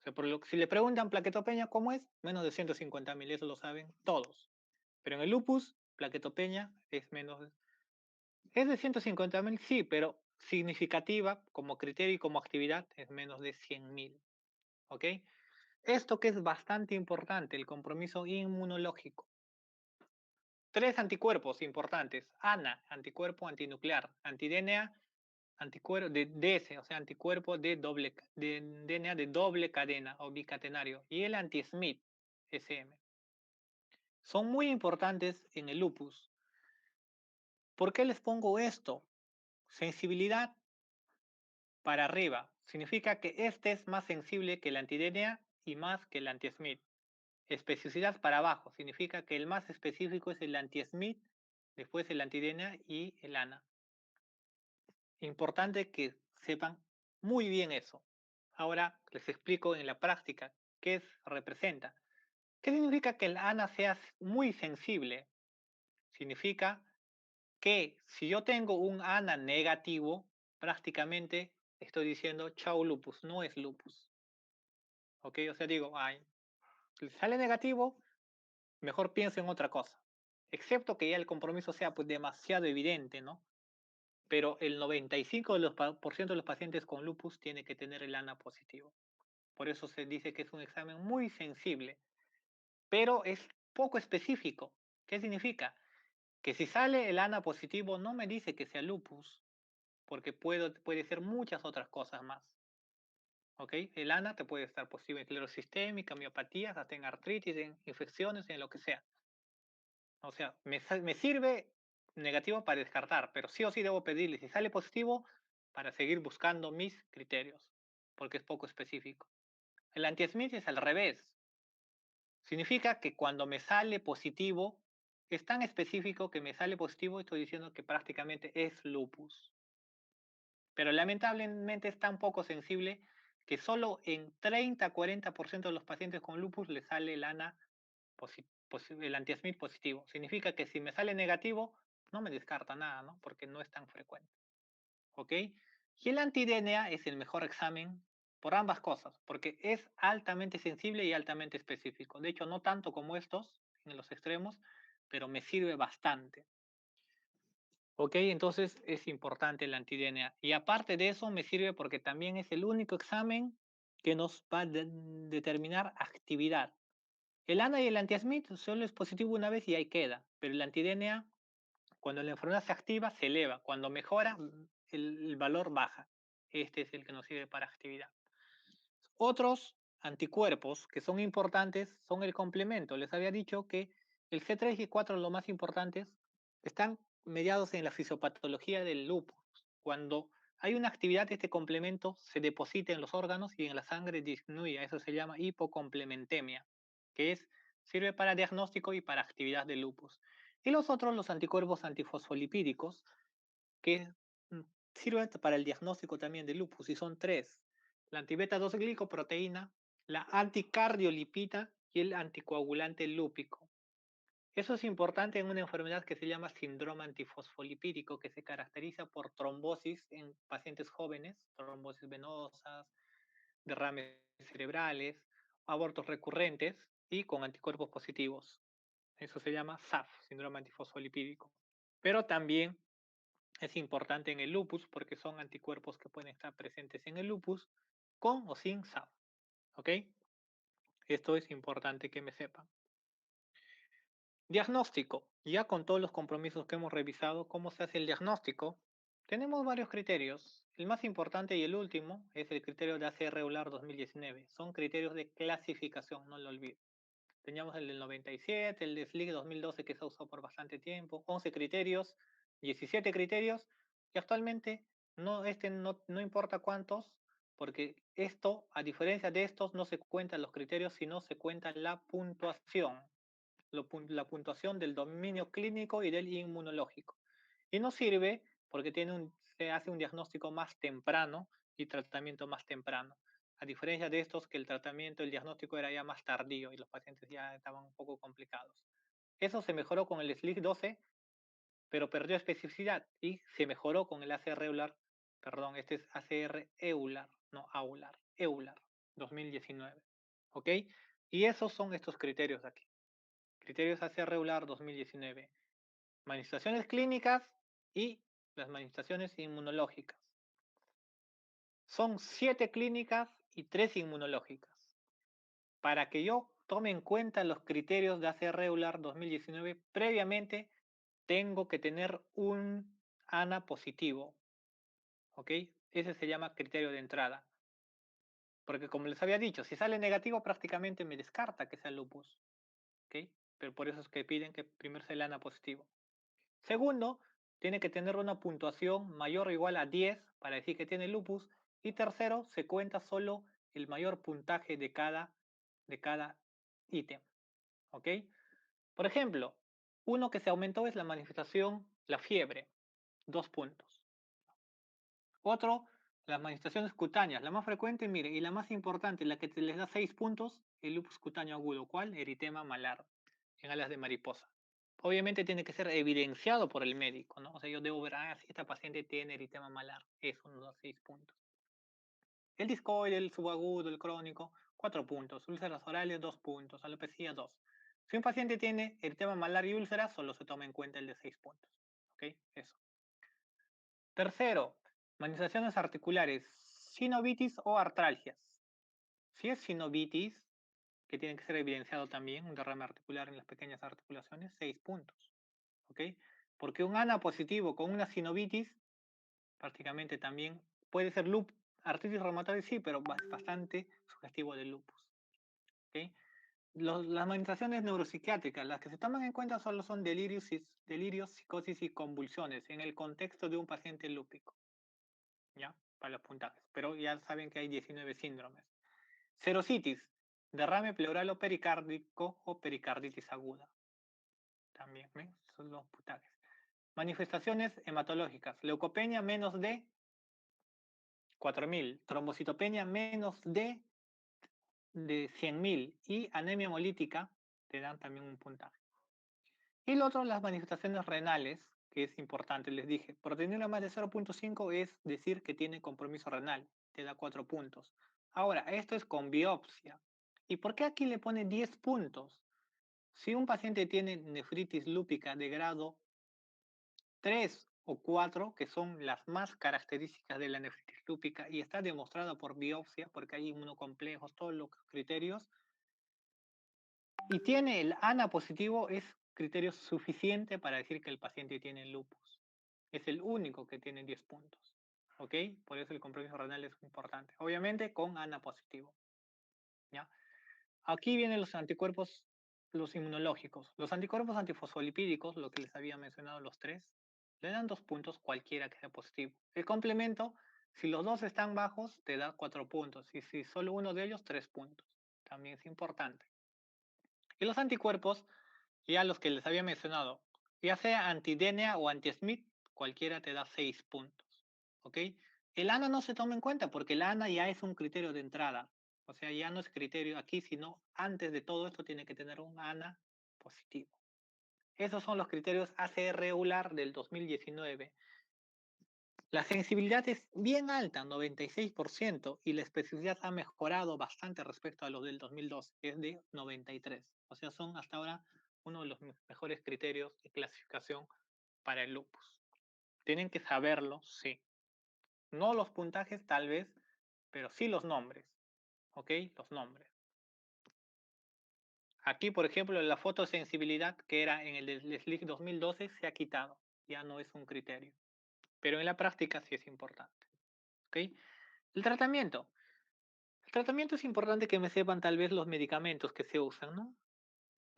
O sea, si le preguntan plaquetopenia, ¿cómo es? Menos de 150.000, eso lo saben todos. Pero en el lupus, plaquetopenia es menos. Es de 150.000, sí, pero significativa como criterio y como actividad es menos de 100.000. ¿Ok? Esto que es bastante importante, el compromiso inmunológico. Tres anticuerpos importantes. ANA, anticuerpo antinuclear. Anti-DNA, anticuerpo de DS, o sea, anticuerpo de DNA de doble cadena o bicatenario. Y el anti-Smith, SM. Son muy importantes en el lupus. ¿Por qué les pongo esto? Sensibilidad para arriba. Significa que este es más sensible que el anti-DNA y más que el anti-Smith. Especificidad para abajo. Significa que el más específico es el anti-Smith, después el anti-DNA y el ANA. Importante que sepan muy bien eso. Ahora les explico en la práctica qué representa. ¿Qué significa que el ANA sea muy sensible? Significa que si yo tengo un ANA negativo, prácticamente estoy diciendo chau lupus, no es lupus. ¿Ok? O sea, digo, ay, si sale negativo, mejor pienso en otra cosa. Excepto que ya el compromiso sea pues demasiado evidente, ¿no? Pero el 95% de los pacientes con lupus tiene que tener el ANA positivo. Por eso se dice que es un examen muy sensible, pero es poco específico. ¿Qué significa? Que si sale el ANA positivo no me dice que sea lupus, porque puede ser muchas otras cosas más. ¿Ok? El ANA te puede estar positivo en esclerosis sistémica, miopatías, hasta en artritis, en infecciones, en lo que sea. O sea, me sirve negativo para descartar, pero sí o sí debo pedirle. Si sale positivo, para seguir buscando mis criterios, porque es poco específico. El anti-Smith es al revés. Significa que cuando me sale positivo, es tan específico que me sale positivo, estoy diciendo que prácticamente es lupus. Pero lamentablemente es tan poco sensible que solo en 30-40% de los pacientes con lupus le sale el ANA el anti-Smith positivo. Significa que si me sale negativo, no me descarta nada, ¿no? Porque no es tan frecuente. ¿Ok? Y el anti-DNA es el mejor examen por ambas cosas, porque es altamente sensible y altamente específico. De hecho, no tanto como estos en los extremos, pero me sirve bastante. ¿Ok? Entonces es importante el anti-DNA. Y aparte de eso, me sirve porque también es el único examen que nos va a determinar actividad. El ANA y el anti-Smith solo es positivo una vez y ahí queda, pero el anti-DNA, cuando la enfermedad se activa, se eleva. Cuando mejora, el valor baja. Este es el que nos sirve para actividad. Otros anticuerpos que son importantes son el complemento. Les había dicho que el C3 y 4, lo más importantes, están mediados en la fisiopatología del lupus. Cuando hay una actividad, este complemento se deposita en los órganos y en la sangre disminuye. Eso se llama hipocomplementemia, que sirve para diagnóstico y para actividad del lupus. Y los otros, los anticuerpos antifosfolipídicos, que sirven para el diagnóstico también del lupus, y son tres: la antibeta 2 glicoproteína, la anticardiolipita y el anticoagulante lúpico. Eso es importante en una enfermedad que se llama síndrome antifosfolipídico, que se caracteriza por trombosis en pacientes jóvenes, trombosis venosas, derrames cerebrales, abortos recurrentes y con anticuerpos positivos. Eso se llama SAF, síndrome antifosfolipídico. Pero también es importante en el lupus porque son anticuerpos que pueden estar presentes en el lupus con o sin SAF. ¿Ok? Esto es importante que me sepan. Diagnóstico. Ya con todos los compromisos que hemos revisado, ¿cómo se hace el diagnóstico? Tenemos varios criterios. El más importante y el último es el criterio de ACR EULAR 2019. Son criterios de clasificación, no lo olvides. Teníamos el del 97, el de SLIC 2012 que se ha usado por bastante tiempo, 11 criterios, 17 criterios, y actualmente no importa cuántos, porque esto, a diferencia de estos, no se cuentan los criterios, sino se cuenta la puntuación, la puntuación del dominio clínico y del inmunológico. Y nos sirve porque se hace un diagnóstico más temprano y tratamiento más temprano. A diferencia de estos, que el tratamiento, el diagnóstico era ya más tardío y los pacientes ya estaban un poco complicados. Eso se mejoró con el SLIC 12, pero perdió especificidad, y se mejoró con el ACR EULAR, perdón, este es ACR EULAR, no AULAR, EULAR 2019. ¿Ok? Y esos son estos criterios de aquí. Criterios ACR EULAR 2019. Manifestaciones clínicas y las manifestaciones inmunológicas. Son 7 clínicas y 3 inmunológicas. Para que yo tome en cuenta los criterios de ACR EULAR 2019, previamente tengo que tener un ANA positivo. ¿Ok? Ese se llama criterio de entrada. Porque como les había dicho, si sale negativo prácticamente me descarta que sea lupus. ¿Ok? Pero por eso es que piden que primero sea el ANA positivo. Segundo, tiene que tener una puntuación mayor o igual a 10 para decir que tiene lupus. Y tercero, se cuenta solo el mayor puntaje de cada ítem. ¿Ok? Por ejemplo, uno que se aumentó es la manifestación, la fiebre, 2 puntos. Otro, las manifestaciones cutáneas, la más frecuente, mire, y la más importante, la que les da 6 puntos, el lupus cutáneo agudo. ¿Cuál? Eritema malar, en alas de mariposa. Obviamente tiene que ser evidenciado por el médico, ¿no? O sea, yo debo ver, si esta paciente tiene eritema malar, es uno de los 6 puntos. El discoide, el subagudo, el crónico, 4 puntos. Úlceras orales, 2 puntos. Alopecia, 2. Si un paciente tiene eritema malar y úlceras, solo se toma en cuenta el de 6 puntos. ¿Ok? Eso. Tercero, manifestaciones articulares, sinovitis o artralgias. Si es sinovitis, que tiene que ser evidenciado también, un derrame articular en las pequeñas articulaciones, 6 puntos. ¿Ok? Porque un ANA positivo con una sinovitis, prácticamente también puede ser artritis reumatoide, sí, pero es bastante sugestivo del lupus. ¿Ok? Las manifestaciones neuropsiquiátricas, las que se toman en cuenta solo son delirios, psicosis y convulsiones en el contexto de un paciente lúpico. ¿ya? Para los puntajes. Pero ya saben que hay 19 síndromes. Serositis, derrame pleural o pericárdico o pericarditis aguda. También, ¿ven? Son los puntajes. Manifestaciones hematológicas, leucopenia menos de 4.000, trombocitopenia menos de 100.000 y anemia hemolítica te dan también un puntaje. Y lo otro, las manifestaciones renales, que es importante, les dije, proteinura más de 0.5 es decir que tiene compromiso renal, te da 4 puntos. Ahora, esto es con biopsia. ¿Y por qué aquí le pone 10 puntos? Si un paciente tiene nefritis lúpica de grado 3 o 4, que son las más características de la nefritis lúpica y está demostrada por biopsia, porque hay inmunocomplejos, todos los criterios, y tiene el ANA positivo, es criterio suficiente para decir que el paciente tiene lupus. Es el único que tiene 10 puntos. ¿Ok? Por eso el compromiso renal es importante. Obviamente con ANA positivo. ¿Ya? Aquí vienen los anticuerpos, los inmunológicos. Los anticuerpos antifosfolipídicos, lo que les había mencionado los tres, le dan 2 puntos cualquiera que sea positivo. El complemento, si los dos están bajos, te da 4 puntos. Y si solo uno de ellos, 3 puntos. También es importante. Y los anticuerpos, ya los que les había mencionado, ya sea anti-DNA o anti-Smith, cualquiera te da 6 puntos. ¿Ok? El ANA no se toma en cuenta porque el ANA ya es un criterio de entrada. O sea, ya no es criterio aquí, sino antes de todo esto tiene que tener un ANA positivo. Esos son los criterios ACR regular del 2019. La sensibilidad es bien alta, 96%, y la especificidad ha mejorado bastante respecto a los del 2012, que es de 93. O sea, son hasta ahora uno de los mejores criterios de clasificación para el lupus. Tienen que saberlo, sí. No los puntajes tal vez, pero sí los nombres. ¿Ok? Los nombres. Aquí, por ejemplo, la fotosensibilidad que era en el del SLIC 2012 se ha quitado. Ya no es un criterio. Pero en la práctica sí es importante. ¿Ok? El tratamiento. El tratamiento es importante que me sepan tal vez los medicamentos que se usan, ¿no?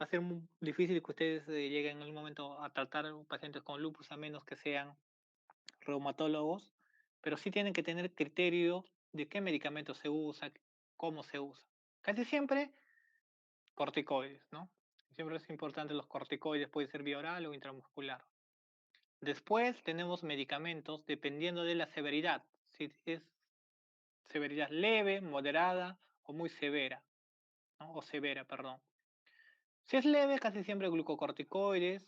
Va a ser muy difícil que ustedes lleguen en algún momento a tratar a pacientes con lupus a menos que sean reumatólogos, pero sí tienen que tener criterio de qué medicamento se usa, cómo se usa. Casi siempre corticoides, ¿no? Siempre es importante los corticoides, puede ser vía oral o intramuscular. Después tenemos medicamentos dependiendo de la severidad, si es severidad leve, moderada o muy severa, ¿no? O severa, perdón. Si es leve, casi siempre glucocorticoides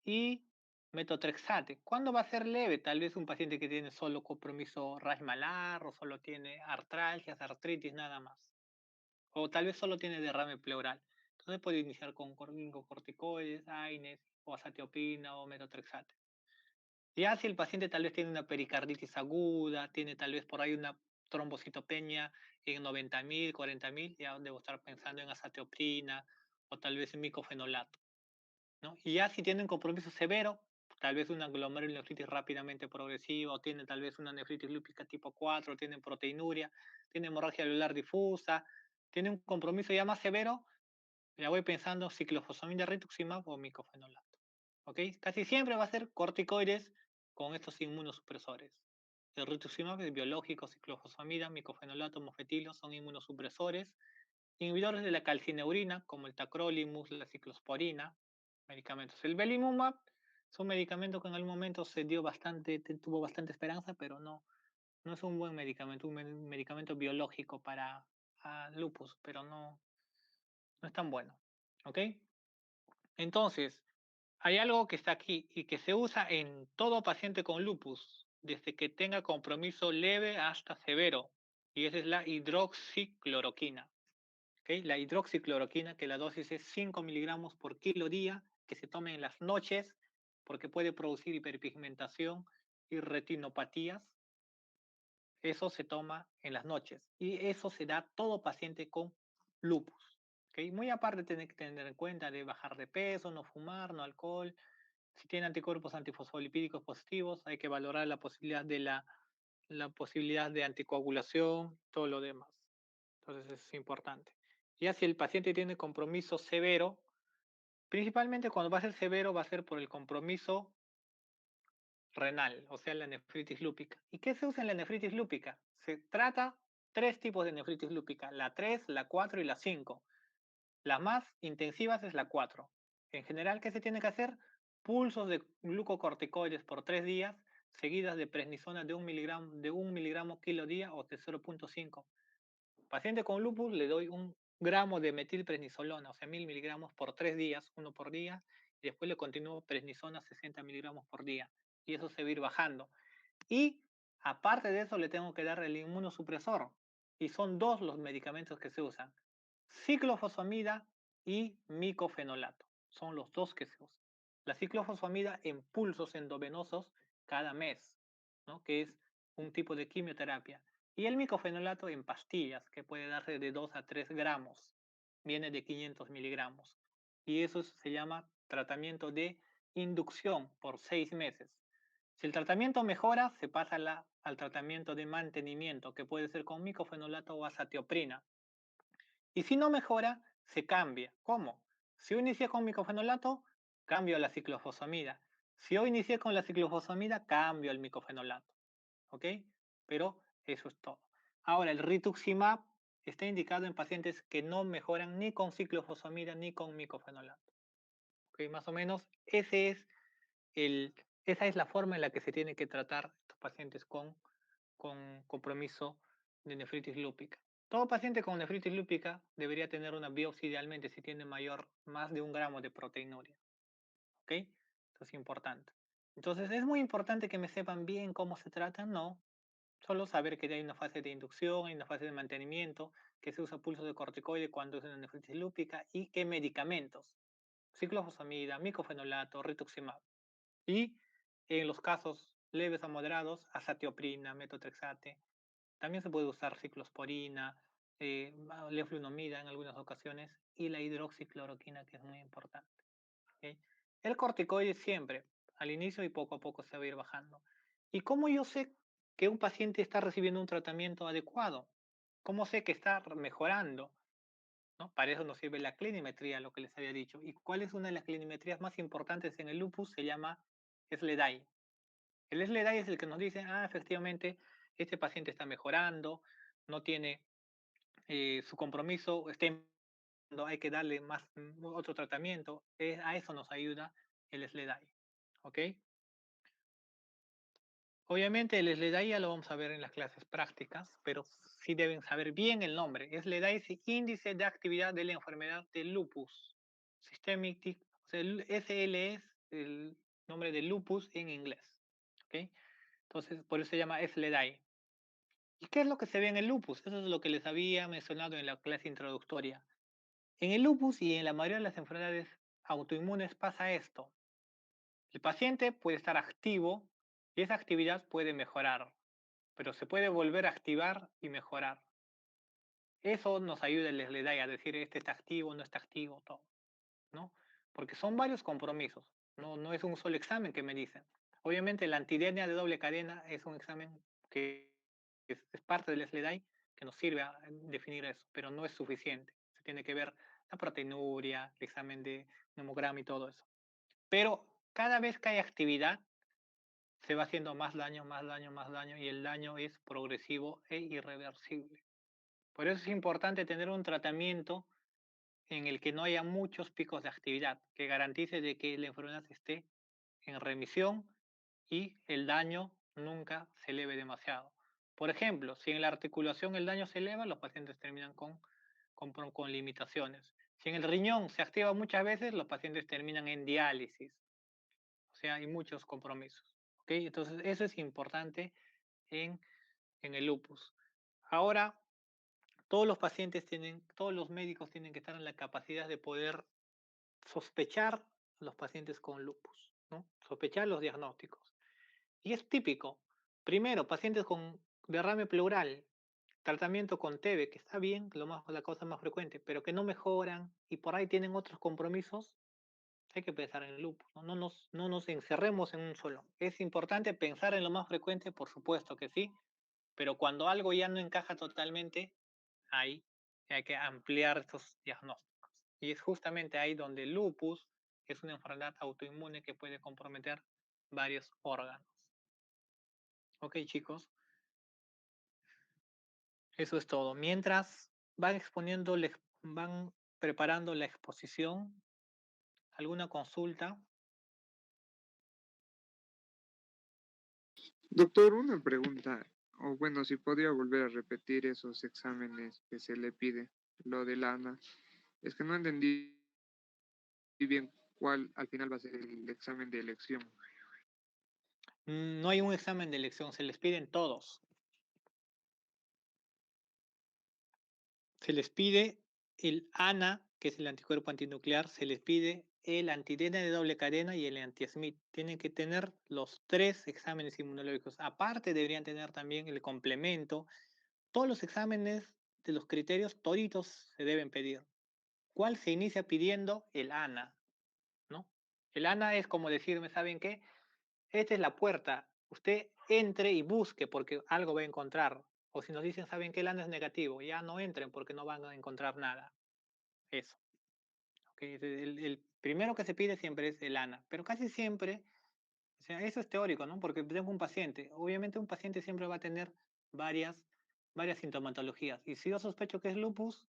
y metotrexate. ¿Cuándo va a ser leve? Tal vez un paciente que tiene solo compromiso rash malar o solo tiene artralgias, artritis, nada más. O tal vez solo tiene derrame pleural. Entonces puede iniciar con glucocorticoides, AINES o azathiopina o metotrexate. Ya si el paciente tal vez tiene una pericarditis aguda, tiene tal vez por ahí una trombocitopenia en 90.000, 40.000, ya debo estar pensando en azatioprina o tal vez en micofenolato, ¿no? Y ya si tienen compromiso severo, tal vez una glomerulonefritis rápidamente progresiva o tiene tal vez una nefritis lúpica tipo 4, tienen proteinuria, tienen hemorragia alveolar difusa, tiene un compromiso ya más severo, ya voy pensando ciclofosfamida rituximab o micofenolato. ¿Ok? Casi siempre va a ser corticoides con estos inmunosupresores. El rituximab es biológico, ciclofosfamida, micofenolato, mofetilo son inmunosupresores. Inhibidores de la calcineurina, como el tacrolimus, la ciclosporina, medicamentos. El belimumab es un medicamento que en algún momento se dio bastante, tuvo bastante esperanza, pero no es un buen medicamento, un medicamento biológico para lupus, pero no es tan bueno. ¿Ok? Entonces, hay algo que está aquí y que se usa en todo paciente con lupus, desde que tenga compromiso leve hasta severo, y esa es la hidroxicloroquina. ¿Ok? La hidroxicloroquina, que la dosis es 5 miligramos por kilo día, que se tome en las noches, porque puede producir hiperpigmentación y retinopatías. Eso se toma en las noches y eso se da a todo paciente con lupus. ¿Ok? Muy aparte, tener que tener en cuenta de bajar de peso, no fumar, no alcohol. Si tiene anticuerpos antifosfolipídicos positivos, hay que valorar la posibilidad de la posibilidad de anticoagulación, todo lo demás. Entonces es importante. Ya si el paciente tiene compromiso severo, principalmente cuando va a ser severo va a ser por el compromiso renal, o sea, la nefritis lúpica. ¿Y qué se usa en la nefritis lúpica? Se trata tres tipos de nefritis lúpica, la 3, la 4 y la 5. Las más intensivas es la 4. En general, ¿qué se tiene que hacer? Pulsos de glucocorticoides por 3 días, seguidas de prednisona de 1 miligramo kilo día o de 0,5. Paciente con lupus le doy 1 gramo de metilprednisolona, o sea, 1000 miligramos por 3 días, uno por día, y después le continúo prednisona 60 miligramos por día. Y eso se va a ir bajando. Y aparte de eso, le tengo que dar el inmunosupresor. Y son dos los medicamentos que se usan: ciclofosfamida y micofenolato. Son los dos que se usan. La ciclofosfamida en pulsos endovenosos cada mes, ¿no? Que es un tipo de quimioterapia. Y el micofenolato en pastillas, que puede darse de 2 a 3 gramos. Viene de 500 miligramos. Y eso se llama tratamiento de inducción por 6 meses. Si el tratamiento mejora, se pasa al tratamiento de mantenimiento, que puede ser con micofenolato o azatioprina. Y si no mejora, se cambia. ¿Cómo? Si yo inicié con micofenolato, cambio a la ciclofosfamida. Si yo inicié con la ciclofosfamida, cambio al micofenolato. ¿Ok? Pero eso es todo. Ahora, el rituximab está indicado en pacientes que no mejoran ni con ciclofosfamida ni con micofenolato. ¿Ok? Más o menos, esa es la forma en la que se tiene que tratar estos pacientes con compromiso de nefritis lúpica. Todo paciente con nefritis lúpica debería tener una biopsia idealmente si tiene más de 1 gramo de proteinuria. ¿Ok? Eso es importante. Entonces, ¿es muy importante que me sepan bien cómo se tratan? No. Solo saber que hay una fase de inducción, hay una fase de mantenimiento, que se usa pulso de corticoide cuando es una nefritis lúpica y qué medicamentos. Ciclofosfamida, micofenolato, rituximab. Y en los casos leves a moderados, azatioprina, metotrexate. También se puede usar ciclosporina, leflunomida en algunas ocasiones y la hidroxicloroquina, que es muy importante. ¿Ok? El corticoide siempre, al inicio y poco a poco se va a ir bajando. ¿Y cómo yo sé que un paciente está recibiendo un tratamiento adecuado? ¿Cómo sé que está mejorando? ¿No? Para eso nos sirve la clinimetría, lo que les había dicho. ¿Y cuál es una de las clinimetrías más importantes en el lupus? Se llama SLEDAI. El SLEDAI es el que nos dice, efectivamente, este paciente está mejorando, no tiene su compromiso, hay que darle otro tratamiento. A eso nos ayuda el SLEDAI. ¿Ok? Obviamente el SLEDAI ya lo vamos a ver en las clases prácticas, pero sí deben saber bien el nombre. SLEDAI es índice de actividad de la enfermedad del lupus. Systemic, o sea, el SL es el nombre de lupus en inglés. ¿Ok? Entonces, por eso se llama SLEDAI. ¿Y qué es lo que se ve en el lupus? Eso es lo que les había mencionado en la clase introductoria. En el lupus y en la mayoría de las enfermedades autoinmunes pasa esto. El paciente puede estar activo y esa actividad puede mejorar, pero se puede volver a activar y mejorar. Eso nos ayuda el SLEDAI a decir este está activo, no está activo, todo, ¿no? Porque son varios compromisos, no es un solo examen que me dicen. Obviamente la antidenia de doble cadena es un examen que es parte del SLEDAI que nos sirve a definir eso, pero no es suficiente. Se tiene que ver la proteinuria, el examen de nemograma y todo eso. Pero cada vez que hay actividad, se va haciendo más daño, más daño, más daño, y el daño es progresivo e irreversible. Por eso es importante tener un tratamiento en el que no haya muchos picos de actividad, que garantice de que la enfermedad esté en remisión y el daño nunca se eleve demasiado. Por ejemplo, si en la articulación el daño se eleva, los pacientes terminan con limitaciones. Si en el riñón se activa muchas veces, los pacientes terminan en diálisis. O sea, hay muchos compromisos. ¿Ok? Entonces, eso es importante en, en el lupus. Ahora, todos los médicos tienen que estar en la capacidad de poder sospechar a los pacientes con lupus, ¿no? Sospechar los diagnósticos. Y es típico. Primero, pacientes con derrame pleural, tratamiento con TB, que está bien, la cosa más frecuente, pero que no mejoran y por ahí tienen otros compromisos, hay que pensar en el lupus, ¿no? No nos encerremos en un solo. Es importante pensar en lo más frecuente, por supuesto que sí, pero cuando algo ya no encaja totalmente, ahí hay que ampliar estos diagnósticos. Y es justamente ahí donde el lupus es una enfermedad autoinmune que puede comprometer varios órganos. Ok, chicos, eso es todo. Mientras van exponiendo, van preparando la exposición, alguna consulta. Doctor, una pregunta, o bueno, si podría volver a repetir esos exámenes que se le pide, lo de Lana. Es que no entendí bien cuál al final va a ser el examen de elección. No hay un examen de elección, se les piden todos. Se les pide el ANA, que es el anticuerpo antinuclear, se les pide el anti-DNA de doble cadena y el anti-Smith. Tienen que tener los tres exámenes inmunológicos. Aparte, deberían tener también el complemento. Todos los exámenes de los criterios, toditos se deben pedir. ¿Cuál se inicia pidiendo? El ANA, ¿no? El ANA es como decirme, ¿saben qué? Esta es la puerta. Usted entre y busque porque algo va a encontrar. O si nos dicen, ¿saben qué? El ANA es negativo. Ya no entren porque no van a encontrar nada. Eso. ¿Ok? El primero que se pide siempre es el ANA. Pero casi siempre, o sea, eso es teórico, ¿no? Porque tengo un paciente. Obviamente un paciente siempre va a tener varias, varias sintomatologías. Y si yo sospecho que es lupus,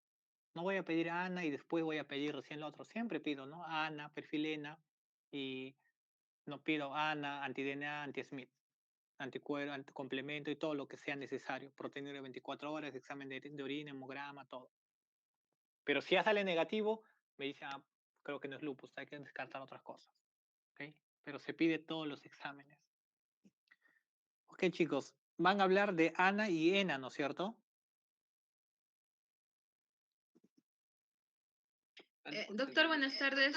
no voy a pedir ANA y después voy a pedir recién lo otro. Siempre pido, ¿no? ANA, perfilena y no pido ANA, anti-DNA, anti-SMIT, anticuero, complemento y todo lo que sea necesario. Proteína de 24 horas, examen de orina, hemograma, todo. Pero si ya sale negativo, me dice, ah, creo que no es lupus, hay que descartar otras cosas. ¿Ok? Pero se pide todos los exámenes. Ok, chicos, van a hablar de ANA y ENA, ¿no es cierto? Doctor, buenas tardes.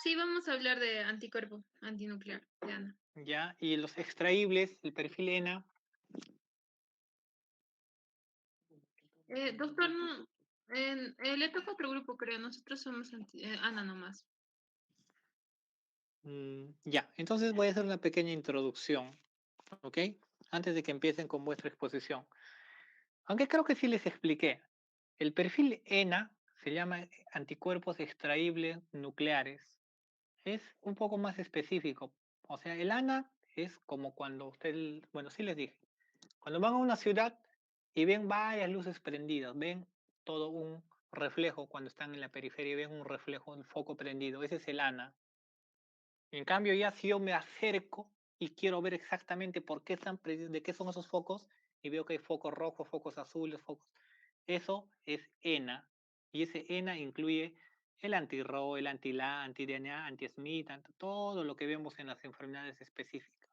Sí, vamos a hablar de anticuerpo antinuclear de Ana. Ya, y los extraíbles, el perfil ENA. Doctor, no, le toca otro grupo, creo. Nosotros somos Ana nomás. Ya, entonces voy a hacer una pequeña introducción, ¿ok? Antes de que empiecen con vuestra exposición. Aunque creo que sí les expliqué. El perfil ENA se llama anticuerpos extraíbles nucleares. Es un poco más específico. O sea, el ANA es como cuando usted, bueno, sí les dije, cuando van a una ciudad y ven varias luces prendidas, ven todo un reflejo cuando están en la periferia, ven un reflejo, un foco prendido, ese es el ANA. En cambio, ya si yo me acerco y quiero ver exactamente por qué están de qué son esos focos, y veo que hay focos rojos, focos azules, focos. Eso es ENA. Y ese ENA incluye el anti-RO, el anti-LA, anti-DNA, anti-SMIT, todo lo que vemos en las enfermedades específicas.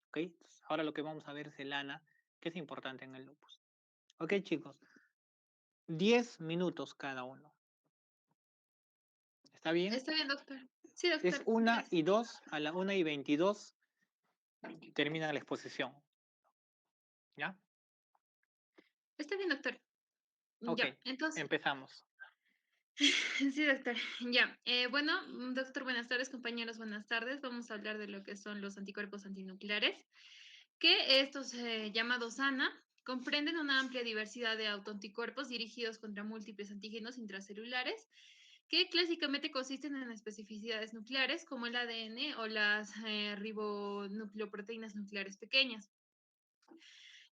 ¿Ok? Entonces, ahora lo que vamos a ver es el ANA, que es importante en el lupus. Ok, chicos. 10 minutos cada uno. ¿Está bien? Está bien, doctor. Sí, Es doctor. 1 Gracias. y 2, a la 1:22 termina la exposición. ¿Ya? Está bien, doctor. Ok, Ya, entonces, empezamos. sí, doctor. Ya. Bueno, doctor, buenas tardes, compañeros, buenas tardes. Vamos a hablar de lo que son los anticuerpos antinucleares, que estos llamados ANA comprenden una amplia diversidad de autoanticuerpos dirigidos contra múltiples antígenos intracelulares que clásicamente consisten en especificidades nucleares como el ADN o las ribonucleoproteínas nucleares pequeñas.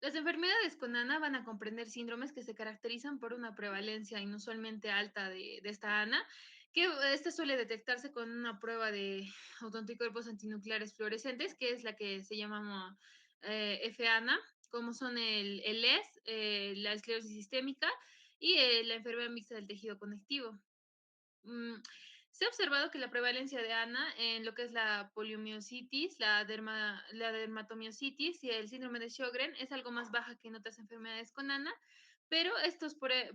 Las enfermedades con ANA van a comprender síndromes que se caracterizan por una prevalencia inusualmente alta de esta ANA, que esta suele detectarse con una prueba de autoanticuerpos antinucleares fluorescentes, que es la que se llama FANA, como son el LES, la esclerosis sistémica y la enfermedad mixta del tejido conectivo. Mm, Se ha observado que la prevalencia de ANA en lo que es la poliomiositis, la dermatomiositis y el síndrome de Sjögren es algo más baja que en otras enfermedades con ANA, pero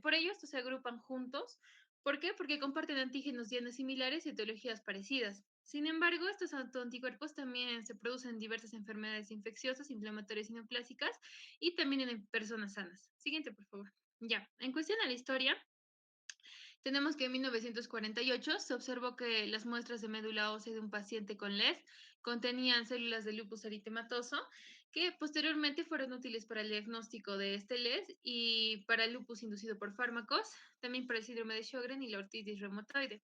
por ello estos se agrupan juntos. ¿Por qué? Porque comparten antígenos y similares y etiologías parecidas. Sin embargo, estos autoanticuerpos también se producen en diversas enfermedades infecciosas, inflamatorias y neoplásicas y también en personas sanas. Siguiente, por favor. Ya, en cuestión a la historia, tenemos que en 1948 se observó que las muestras de médula ósea de un paciente con LES contenían células de lupus eritematoso que posteriormente fueron útiles para el diagnóstico de este LES y para el lupus inducido por fármacos, también para el síndrome de Sjögren y la ortitis reumatoide.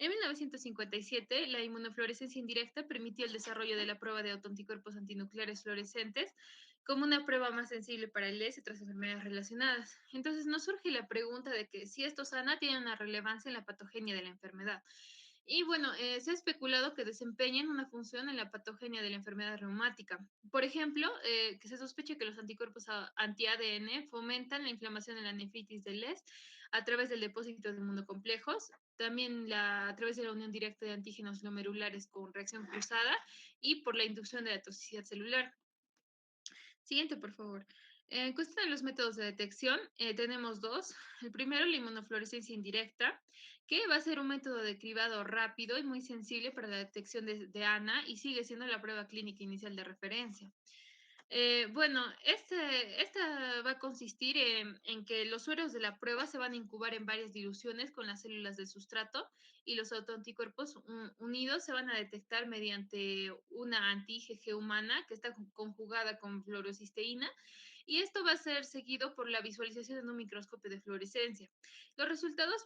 En 1957, la inmunofluorescencia indirecta permitió el desarrollo de la prueba de autoanticuerpos antinucleares fluorescentes como una prueba más sensible para el ES y otras enfermedades relacionadas. Entonces nos surge la pregunta de que si esto sana tiene una relevancia en la patogenia de la enfermedad. Y bueno, se ha especulado que desempeñan una función en la patogenia de la enfermedad reumática. Por ejemplo, que se sospecha que los anticuerpos anti-ADN fomentan la inflamación en la nefritis del LES a través del depósito de inmunocomplejos, también a través de la unión directa de antígenos glomerulares con reacción cruzada y por la inducción de la toxicidad celular. Siguiente, por favor. En cuestión de los métodos de detección, tenemos dos. El primero, la inmunofluorescencia indirecta, que va a ser un método de cribado rápido y muy sensible para la detección de ANA y sigue siendo la prueba clínica inicial de referencia. Bueno, esta va a consistir en que los sueros de la prueba se van a incubar en varias diluciones con las células del sustrato y los autoanticuerpos unidos se van a detectar mediante una anti-IgG humana que está conjugada con fluorocisteína y esto va a ser seguido por la visualización en un microscopio de fluorescencia. Los resultados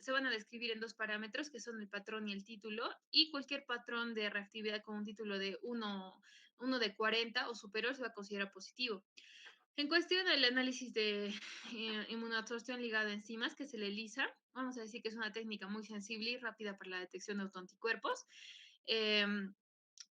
se van a describir en dos parámetros que son el patrón y el título y cualquier patrón de reactividad con un título de uno de 40 o superior se va a considerar positivo. En cuestión del análisis de inmunoabsorción ligada a enzimas, que se le ELISA, vamos a decir que es una técnica muy sensible y rápida para la detección de autoanticuerpos. Em,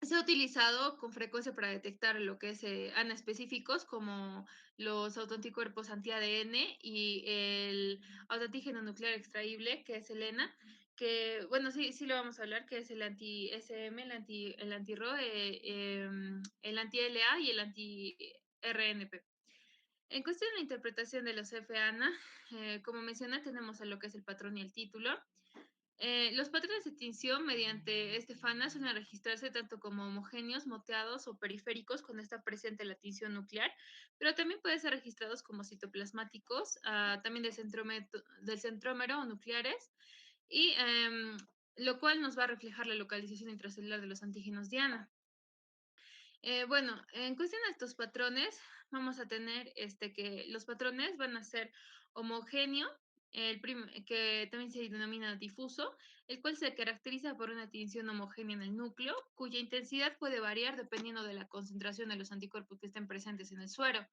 Se ha utilizado con frecuencia para detectar lo que es ANA específicos como los autoanticuerpos anti-ADN y el autoantígeno nuclear extraíble, que es el ENA, que, bueno, sí lo vamos a hablar, que es el anti-SM, el anti-RO, el anti-LA y el anti-RNP. En cuestión de la interpretación de los FANA, como mencioné, tenemos a lo que es el patrón y el título. Los patrones de tinción mediante este FANA suelen registrarse tanto como homogéneos, moteados o periféricos cuando está presente la tinción nuclear, pero también pueden ser registrados como citoplasmáticos, también del centrómero o nucleares, y lo cual nos va a reflejar la localización intracelular de los antígenos Diana. Bueno, en cuestión de estos patrones, vamos a tener que los patrones van a ser homogéneo, que también se denomina difuso, el cual se caracteriza por una tinción homogénea en el núcleo, cuya intensidad puede variar dependiendo de la concentración de los anticuerpos que estén presentes en el suero.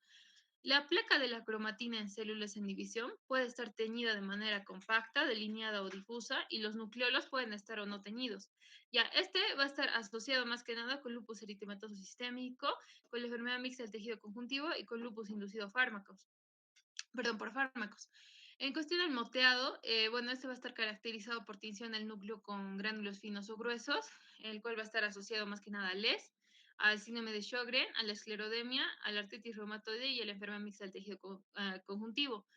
La placa de la cromatina en células en división puede estar teñida de manera compacta, delineada o difusa, y los nucleolos pueden estar o no teñidos. Ya, este va a estar asociado más que nada con lupus eritematoso sistémico, con la enfermedad mixta del tejido conjuntivo y con lupus inducido por fármacos. En cuestión del moteado, bueno, este va a estar caracterizado por tinción del núcleo con gránulos finos o gruesos, el cual va a estar asociado más que nada al LES, al síndrome de Sjögren, a la esclerodermia, a la artritis reumatoide y a la enfermedad mixta del tejido conjuntivo.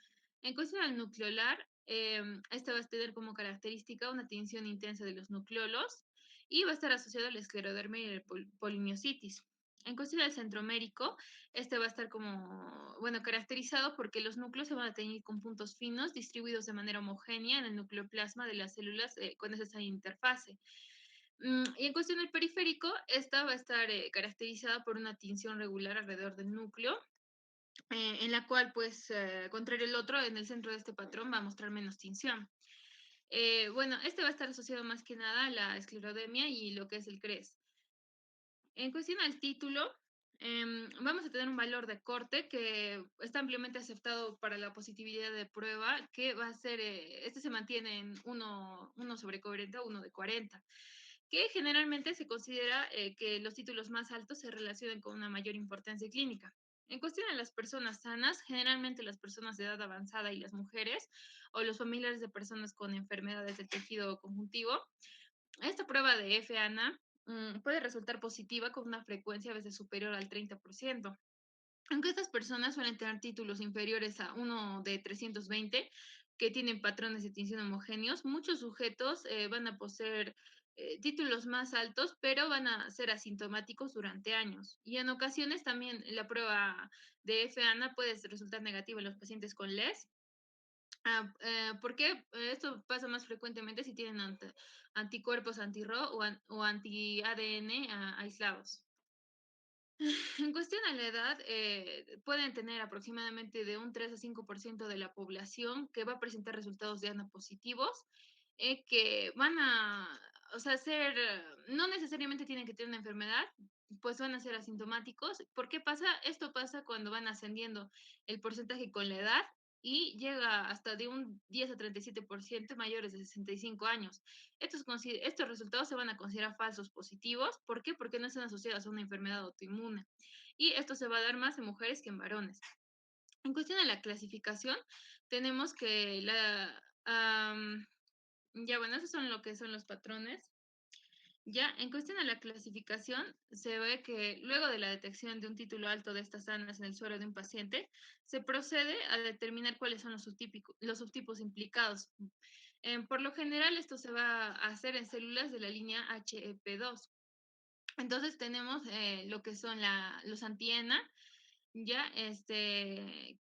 En cuestión del nucleolar, esta va a tener como característica una tinción intensa de los nucleolos y va a estar asociado a la esclerodermia y la polimiositis. En cuestión del centromérico, este va a estar como, bueno, caracterizado porque los núcleos se van a teñir con puntos finos distribuidos de manera homogénea en el nucleoplasma de las células con esa interfase. Y en cuestión del periférico, esta va a estar caracterizada por una tinción regular alrededor del núcleo, en la cual, pues, contrario al otro, en el centro de este patrón va a mostrar menos tinción. Bueno, este va a estar asociado más que nada a la esclerodermia y lo que es el CRES. En cuestión al título, vamos a tener un valor de corte que está ampliamente aceptado para la positividad de prueba, que va a ser, este se mantiene en 1 sobre 40, 1 de 40, que generalmente se considera que los títulos más altos se relacionan con una mayor importancia clínica. En cuestión a las personas sanas, generalmente las personas de edad avanzada y las mujeres o los familiares de personas con enfermedades del tejido conjuntivo, esta prueba de FANA puede resultar positiva con una frecuencia a veces superior al 30%. Aunque estas personas suelen tener títulos inferiores a uno de 320 que tienen patrones de tinción homogéneos, muchos sujetos van a poseer títulos más altos, pero van a ser asintomáticos durante años. Y en ocasiones también la prueba de FANA puede resultar negativa en los pacientes con LES. ¿Por qué? Esto pasa más frecuentemente si tienen anticuerpos anti-RO o anti-ADN aislados. En cuestión a la edad, pueden tener aproximadamente de un 3 a 5% de la población que va a presentar resultados de ANA positivos que van a, o sea, ser, no necesariamente tienen que tener una enfermedad, pues van a ser asintomáticos. ¿Por qué pasa? Esto pasa cuando van ascendiendo el porcentaje con la edad y llega hasta de un 10 a 37% mayores de 65 años. Estos resultados se van a considerar falsos positivos. ¿Por qué? Porque no están asociados a una enfermedad autoinmune. Y esto se va a dar más en mujeres que en varones. En cuestión de la clasificación, tenemos que ya bueno, esos son lo que son los patrones. Ya, en cuestión a la clasificación, se ve que luego de la detección de un título alto de estas sanas en el suero de un paciente, se procede a determinar cuáles son los subtipos implicados. Por lo general, esto se va a hacer en células de la línea HEP2. Entonces tenemos lo que son los anti-ENA, ya,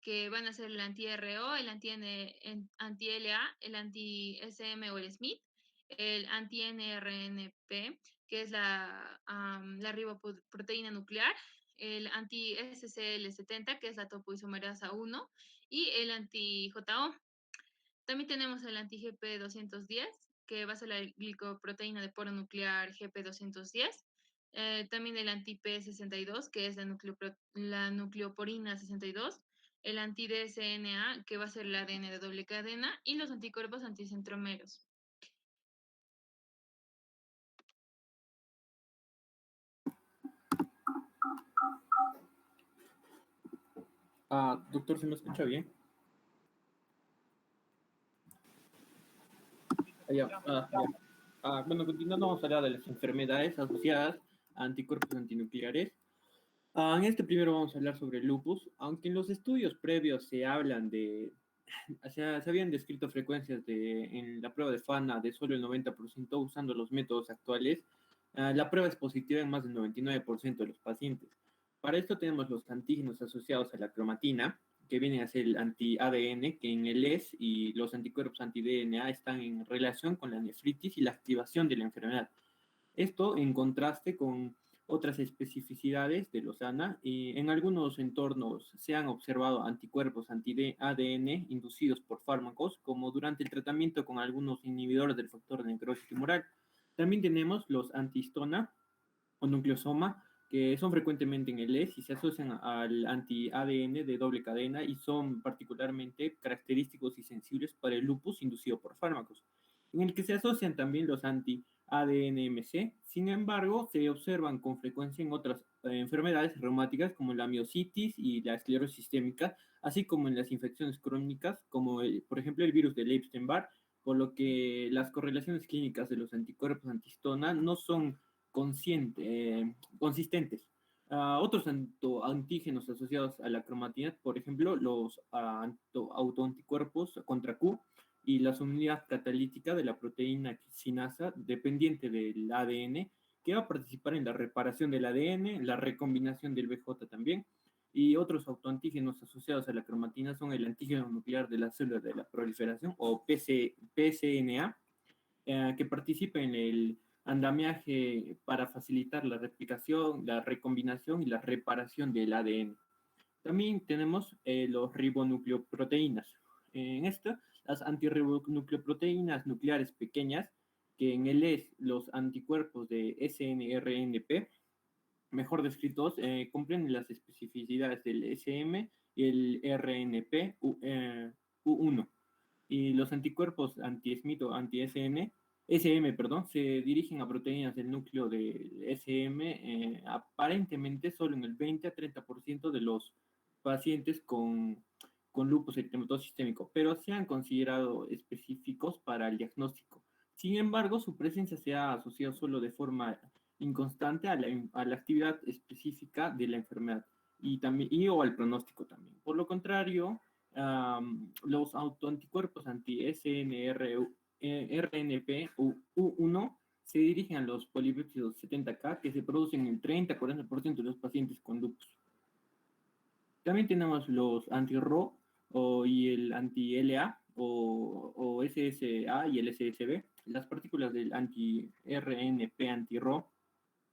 que van a ser el anti-RO, el anti-LA, el anti-SM o el SMIT, el anti-NRNP, que es la riboproteína nuclear, el anti-SCL70, que es la topoisomerasa 1, y el anti-JO. También tenemos el anti-GP210, que va a ser la glicoproteína de poro nuclear GP210. También el anti-P62, que es la nucleoporina 62. El anti-DSNA, que va a ser el ADN de doble cadena. Y los anticuerpos anticentromeros. Doctor, ¿se me escucha bien? Bueno, continuando, vamos a hablar de las enfermedades asociadas a anticuerpos antinucleares. En este primero vamos a hablar sobre el lupus, aunque en los estudios previos se hablan se habían descrito frecuencias en la prueba de FANA de solo el 90% usando los métodos actuales. La prueba es positiva en más del 99% de los pacientes. Para esto tenemos los antígenos asociados a la cromatina, que vienen a ser el anti-ADN, que en el ES y los anticuerpos anti-DNA están en relación con la nefritis y la activación de la enfermedad. Esto en contraste con otras especificidades de Lozana, y en algunos entornos se han observado anticuerpos anti-ADN inducidos por fármacos, como durante el tratamiento con algunos inhibidores del factor de necrosis tumoral. También tenemos los antihistona o nucleosoma, que son frecuentemente en el ES y se asocian al anti-ADN de doble cadena y son particularmente característicos y sensibles para el lupus inducido por fármacos, en el que se asocian también los anti-ADNMC. Sin embargo, se observan con frecuencia en otras enfermedades reumáticas como la miositis y la esclerosis sistémica, así como en las infecciones crónicas, como por ejemplo el virus de Epstein-Barr, por lo que las correlaciones clínicas de los anticuerpos antihistona no son consistentes. Otros antígenos asociados a la cromatina, por ejemplo, los autoanticuerpos contra Q y la unidad catalítica de la proteína sinasa dependiente del ADN, que va a participar en la reparación del ADN, la recombinación del BJ también. Y otros autoantígenos asociados a la cromatina son el antígeno nuclear de la célula de la proliferación, o PCNA, que participa en el andamiaje para facilitar la replicación, la recombinación y la reparación del ADN. También tenemos los ribonucleoproteínas. En esta, las antirribonucleoproteínas nucleares pequeñas, que en el es los anticuerpos de SNRNP, mejor descritos, cumplen las especificidades del SM y el RNP U1. Y los anticuerpos anti-SMIT o anti-SM, perdón, se dirigen a proteínas del núcleo del SM, aparentemente solo en el 20 a 30% de los pacientes con lupus eritematoso sistémico, pero se han considerado específicos para el diagnóstico. Sin embargo, su presencia se ha asociado solo de forma inconstante a la actividad específica de la enfermedad o al pronóstico también. Por lo contrario, los autoanticuerpos anti-SNRNP-U1 se dirigen a los polipéptidos 70K, que se producen en el 30-40% de los pacientes con lupus. También tenemos los anti-RO y el anti-LA o SSA y el SSB. Las partículas del anti-RNP, anti-RO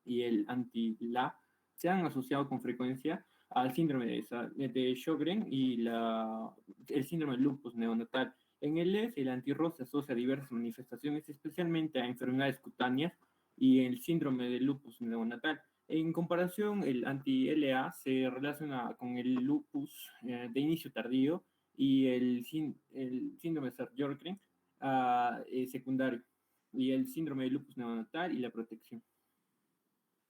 y el anti-LA se han asociado con frecuencia al síndrome de Sjögren y el síndrome de lupus neonatal, En el LES, el antirROS se asocia a diversas manifestaciones, especialmente a enfermedades cutáneas y el síndrome de lupus neonatal. En comparación, el anti-LA se relaciona con el lupus de inicio tardío y el síndrome de Sjögren secundario, y el síndrome de lupus neonatal y la protección.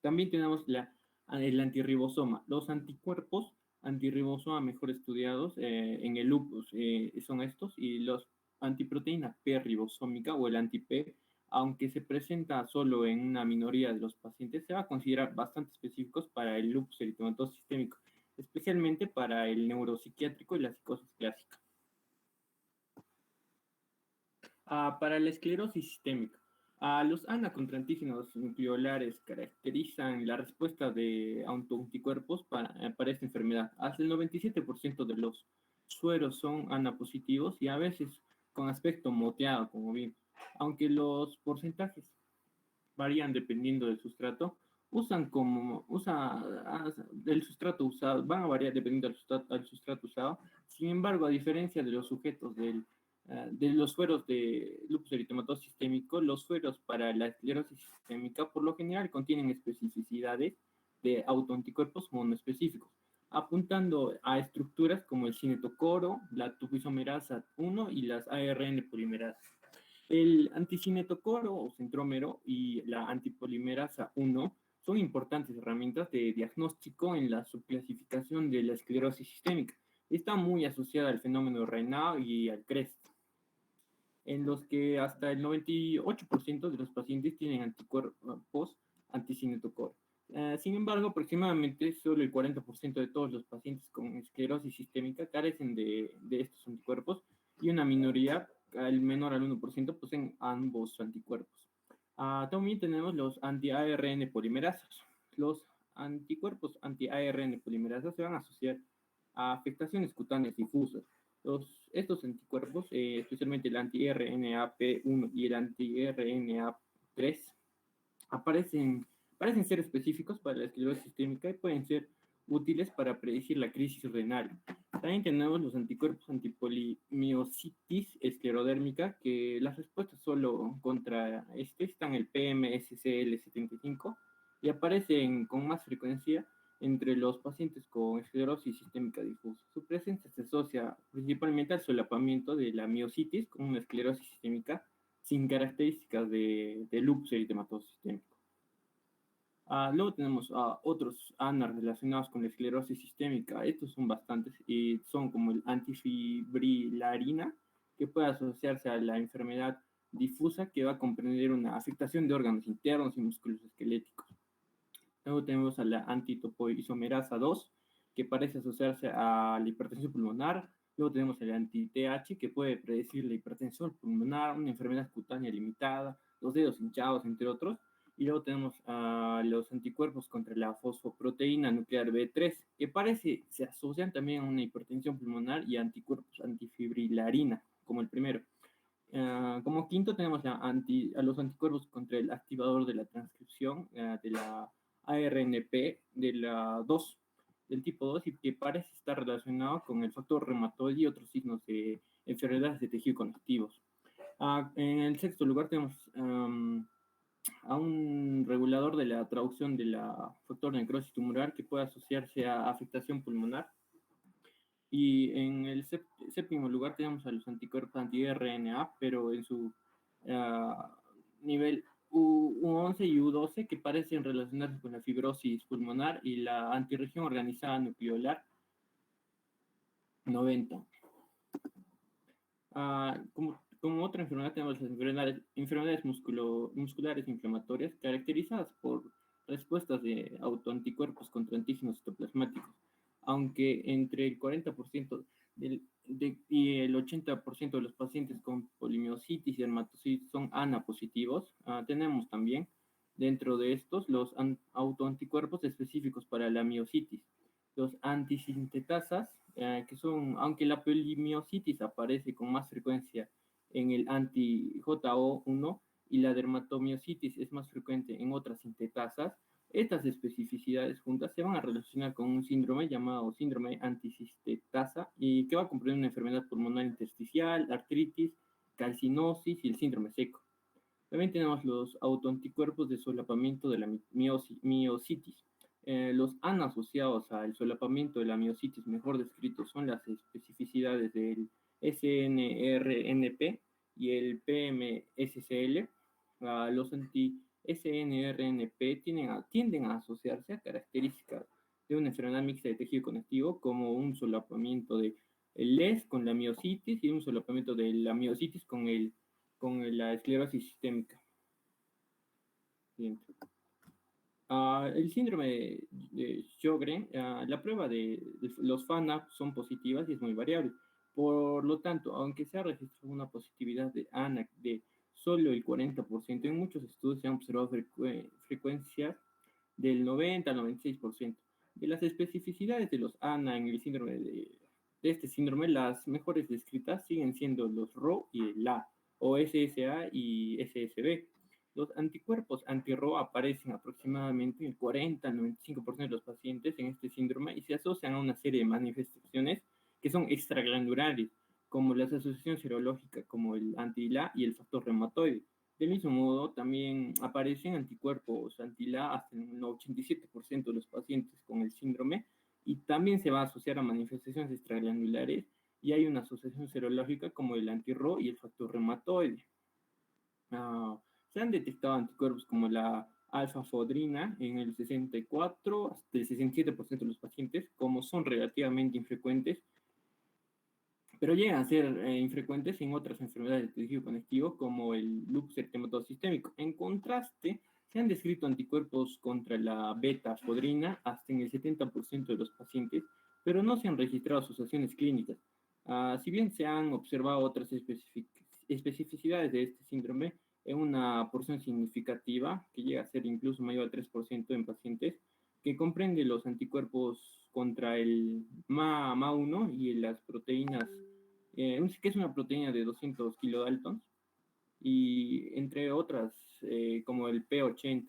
También tenemos el antirribosoma. Los anticuerpos antirribosoma mejor estudiados en el lupus son estos, y los antiproteína P ribosómica o el anti-P, aunque se presenta solo en una minoría de los pacientes, se va a considerar bastante específicos para el lupus eritematoso sistémico, especialmente para el neuropsiquiátrico y la psicosis clásica. Para la esclerosis sistémica, los anacontrantígenos nucleolares caracterizan la respuesta de autoanticuerpos para esta enfermedad. Hasta el 97% de los sueros son anapositivos y a veces con aspecto moteado, como bien. Aunque los porcentajes varían dependiendo del sustrato, del sustrato usado, van a variar dependiendo del sustrato usado. Sin embargo, a diferencia de los sujetos de los sueros de lupus eritematoso sistémico, los sueros para la esclerosis sistémica por lo general contienen especificidades de autoanticuerpos monoespecíficos, apuntando a estructuras como el cinetocoro, la topoisomerasa 1 y las ARN polimerasas. El anticinetocoro o centrómero y la antipolimerasa 1 son importantes herramientas de diagnóstico en la subclasificación de la esclerosis sistémica. Está muy asociada al fenómeno de Raynaud y al CREST, en los que hasta el 98% de los pacientes tienen anticuerpos anticinetocoro. Sin embargo, aproximadamente solo el 40% de todos los pacientes con esclerosis sistémica carecen de estos anticuerpos, y una minoría, al menor al 1%, poseen ambos anticuerpos. También tenemos los anti-ARN polimerasas. Los anticuerpos anti-ARN polimerasas se van a asociar a afectaciones cutáneas difusas. Estos anticuerpos, especialmente el anti-RNAP1 y el anti-RNA3, parecen ser específicos para la esclerosis sistémica y pueden ser útiles para predecir la crisis renal. También tenemos los anticuerpos antipolimiositis esclerodérmica, que las respuestas solo contra están el PMSCL75 y aparecen con más frecuencia entre los pacientes con esclerosis sistémica difusa. Su presencia se asocia principalmente al solapamiento de la miositis con una esclerosis sistémica sin características de lupus eritematoso sistémico. Luego tenemos otros ANA relacionados con la esclerosis sistémica. Estos son bastantes y son como el antifibrilarina, que puede asociarse a la enfermedad difusa, que va a comprender una afectación de órganos internos y músculos esqueléticos. Luego tenemos a la antitopoisomerasa 2, que parece asociarse a la hipertensión pulmonar. Luego tenemos el anti-TH, que puede predecir la hipertensión pulmonar, una enfermedad cutánea limitada, los dedos hinchados, entre otros. Y luego tenemos los anticuerpos contra la fosfoproteína nuclear B3, que se asocian también a una hipertensión pulmonar, y anticuerpos antifibrilarina, como el primero. Como quinto tenemos a los anticuerpos contra el activador de la transcripción de la ARNP de la 2, del tipo 2, y que parece estar relacionado con el factor reumatoide y otros signos de enfermedades de tejido conectivos. En el sexto lugar tenemos a un regulador de la traducción de la factor de necrosis tumoral, que puede asociarse a afectación pulmonar. Y en el séptimo lugar tenemos a los anticuerpos anti-RNA, pero en su nivel U11 y U12, que parecen relacionarse con la fibrosis pulmonar y la antirregión organizada nucleolar 90. Como otra enfermedad tenemos las enfermedades musculares inflamatorias, caracterizadas por respuestas de autoanticuerpos contra antígenos citoplasmáticos, aunque entre el 40% y el 80% de los pacientes con polimiositis y dermatocitis son ANA positivos. Tenemos también dentro de estos los autoanticuerpos específicos para la miositis, los antisintetasas, que son, aunque la polimiositis aparece con más frecuencia en el anti-JO1 y la dermatomiositis es más frecuente en otras sintetasas, Estas especificidades juntas se van a relacionar con un síndrome llamado síndrome anticistasa y que va a comprender una enfermedad pulmonar intersticial, artritis, calcinosis y el síndrome seco. También tenemos los autoanticuerpos de solapamiento de la miocitis. Los ANA asociados al solapamiento de la miocitis mejor descritos son las especificidades del SNRNP y el PMSCL. Los anti-SNRNP tienden a asociarse a características de una enfermedad mixta de tejido conectivo, como un solapamiento de LES con la miocitis y un solapamiento de la miocitis con la esclerosis sistémica. Bien. El síndrome de Sjögren, la prueba de los FANAP son positivas y es muy variable. Por lo tanto, aunque se ha registrado una positividad de ANAC de solo el 40%, en muchos estudios se han observado frecuencias del 90 al 96%. De las especificidades de los ANA en el síndrome de este síndrome, las mejores descritas siguen siendo los RO y el A, o SSA y SSB. Los anticuerpos anti-RO aparecen aproximadamente en el 40 al 95% de los pacientes en este síndrome y se asocian a una serie de manifestaciones que son extraglandulares, como la asociación serológica, como el anti-LA y el factor reumatoide. Del mismo modo, también aparecen anticuerpos anti-LA hasta en el 87% de los pacientes con el síndrome y también se va a asociar a manifestaciones extraglandulares y hay una asociación serológica como el anti-RO y el factor reumatoide. Se han detectado anticuerpos como la alfa-fodrina en el 64 hasta el 67% de los pacientes, como son relativamente infrecuentes, pero llegan a ser infrecuentes en otras enfermedades del tejido conectivo como el lupus eritematoso sistémico. En contraste, se han descrito anticuerpos contra la beta-fodrina hasta en el 70% de los pacientes, pero no se han registrado asociaciones clínicas. Si bien se han observado otras especificidades de este síndrome en una porción significativa, que llega a ser incluso mayor al 3% en pacientes, que comprende los anticuerpos contra el MA1 y las proteínas, que es una proteína de 200 kilodaltons, y entre otras, como el P80.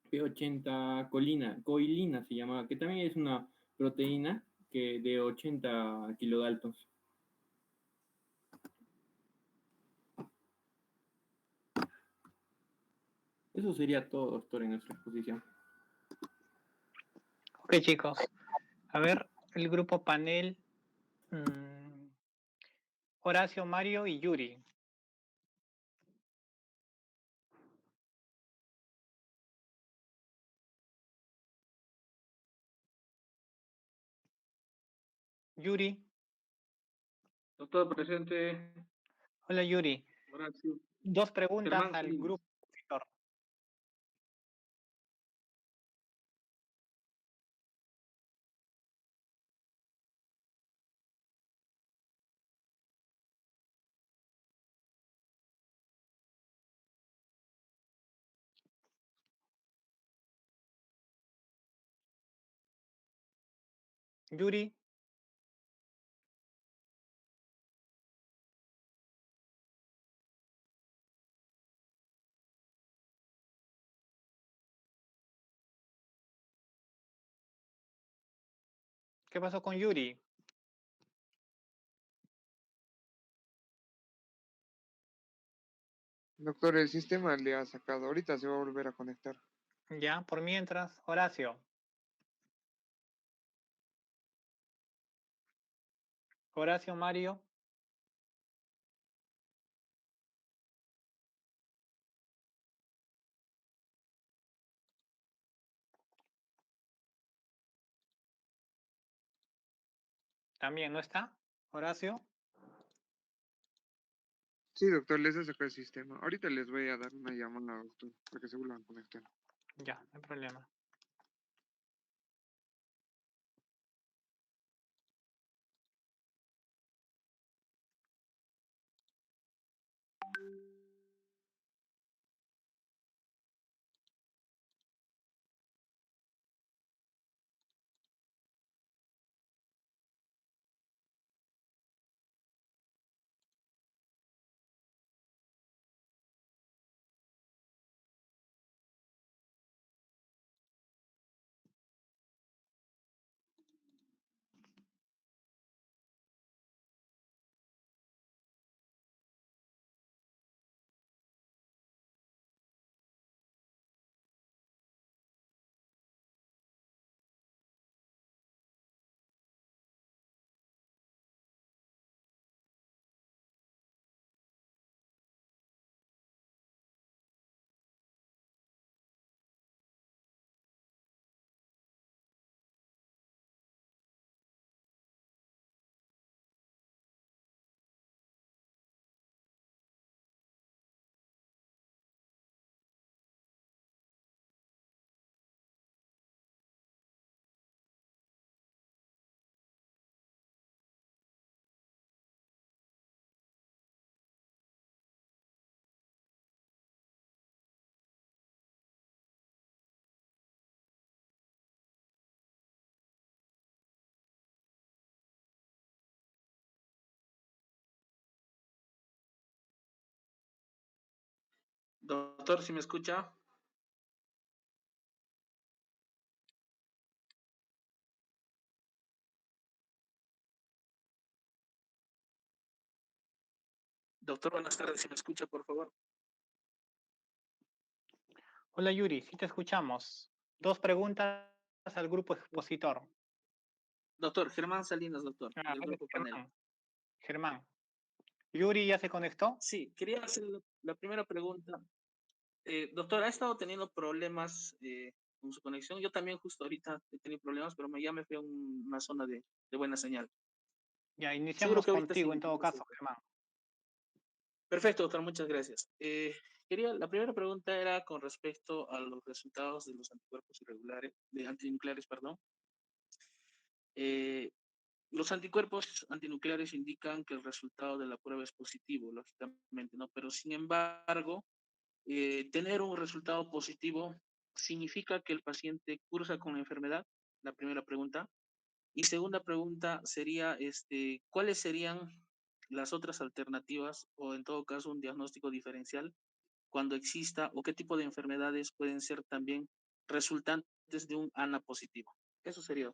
P80 coilina se llama, que también es una proteína que de 80 kilodaltons. Eso sería todo, doctor, en nuestra exposición. Ok, chicos. A ver, el grupo panel. Horacio, Mario y Yuri. Yuri. Doctor presente. Hola, Yuri. Horacio. Dos preguntas Germán al Salinas. grupo. Yuri. ¿Qué pasó con Yuri? Doctor, el sistema le ha sacado. Ahorita se va a volver a conectar. Ya, por mientras, Horacio. Horacio, Mario. También, ¿no está? Horacio. Sí, doctor, les ha sacado el sistema. Ahorita les voy a dar una llamada, doctor, para que se vuelvan a conectar. Ya, no hay problema. Doctor, si me escucha. Doctor, buenas tardes, si me escucha, por favor. Hola Yuri, sí te escuchamos. Dos preguntas al grupo expositor. Doctor, Germán Salinas, doctor, del Vale, grupo panel. Germán. ¿Yuri ya se conectó? Sí, quería hacer la primera pregunta. Doctor, ¿ha estado teniendo problemas con su conexión? Yo también justo ahorita he tenido problemas, pero ya me fui a una zona de buena señal. Ya, Seguro iniciamos que ahorita contigo sí. en todo caso, Germán. Perfecto, doctor, muchas gracias. La primera pregunta era con respecto a los resultados de los anticuerpos irregulares, de antinucleares, perdón. Eh, los anticuerpos antinucleares indican que el resultado de la prueba es positivo, lógicamente, ¿no? Pero sin embargo, tener un resultado positivo significa que el paciente cursa con la enfermedad, la primera pregunta. Y segunda pregunta sería, ¿cuáles serían las otras alternativas o en todo caso un diagnóstico diferencial cuando exista o qué tipo de enfermedades pueden ser también resultantes de un ANA positivo? Eso sería.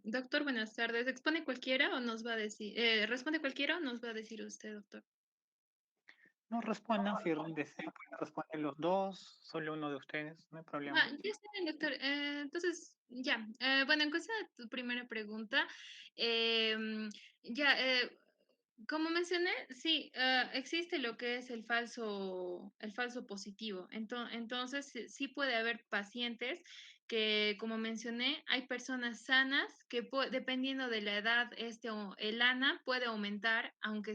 Doctor, buenas tardes. ¿Expone cualquiera o nos va a decir, responde cualquiera o nos va a decir usted, doctor? No respondan, si desean pueden responder los dos, solo uno de ustedes, no hay problema. Ya está bien, doctor. Entonces, ya. Bueno, en cuestión de tu primera pregunta, em, ya, como mencioné, sí, existe lo que es el falso positivo. Entonces, sí, sí puede haber pacientes que, como mencioné, hay personas sanas que dependiendo de la edad, el ANA puede aumentar, aunque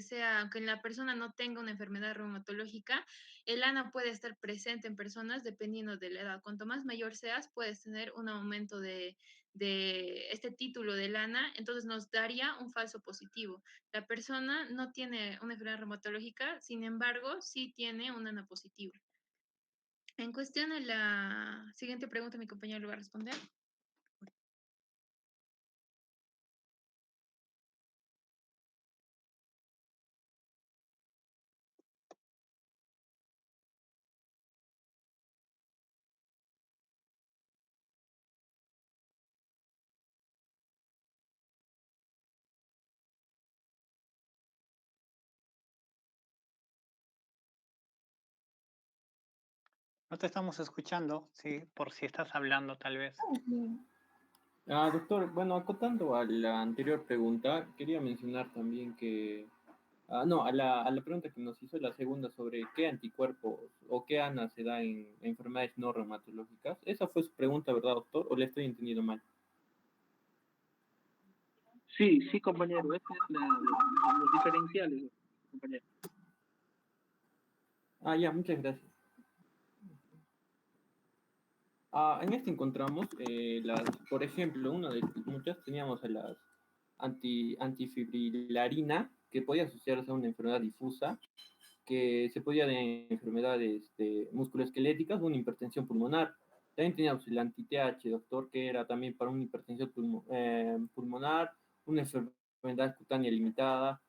la persona no tenga una enfermedad reumatológica, el ANA puede estar presente en personas dependiendo de la edad. Cuanto más mayor seas, puedes tener un aumento de este título del ANA, entonces nos daría un falso positivo. La persona no tiene una enfermedad reumatológica, sin embargo, sí tiene un ANA positivo. En cuestión a la siguiente pregunta, mi compañero lo va a responder. No te estamos escuchando, sí, por si estás hablando tal vez. Doctor, bueno, acotando a la anterior pregunta, quería mencionar también que, no, a la pregunta que nos hizo la segunda sobre qué anticuerpos o qué ANA se da en enfermedades no reumatológicas. Esa fue su pregunta, ¿verdad, doctor? ¿O le estoy entendiendo mal? Sí, sí, compañero, este es los diferenciales, compañero. Ya, muchas gracias. En este encontramos por ejemplo, una de muchas teníamos a las antifibrilarina, que podía asociarse a una enfermedad difusa, que se podía de enfermedades musculoesqueléticas o una hipertensión pulmonar. También teníamos el anti-TH, doctor, que era también para una hipertensión pulmonar, una enfermedad cutánea limitada,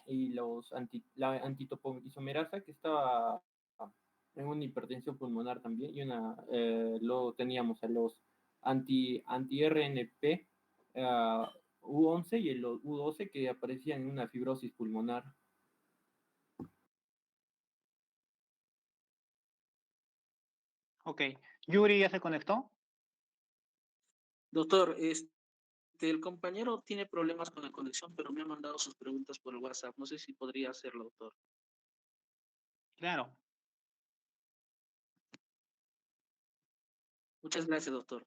y la antitopoisomerasa, que estaba en una hipertensión pulmonar también, y luego teníamos a los anti-RNP, U11 y el U12, que aparecían en una fibrosis pulmonar. Ok, Yuri ya se conectó. Doctor, el compañero tiene problemas con la conexión, pero me ha mandado sus preguntas por el WhatsApp. No sé si podría hacerlo, doctor. Claro. Muchas gracias, doctor.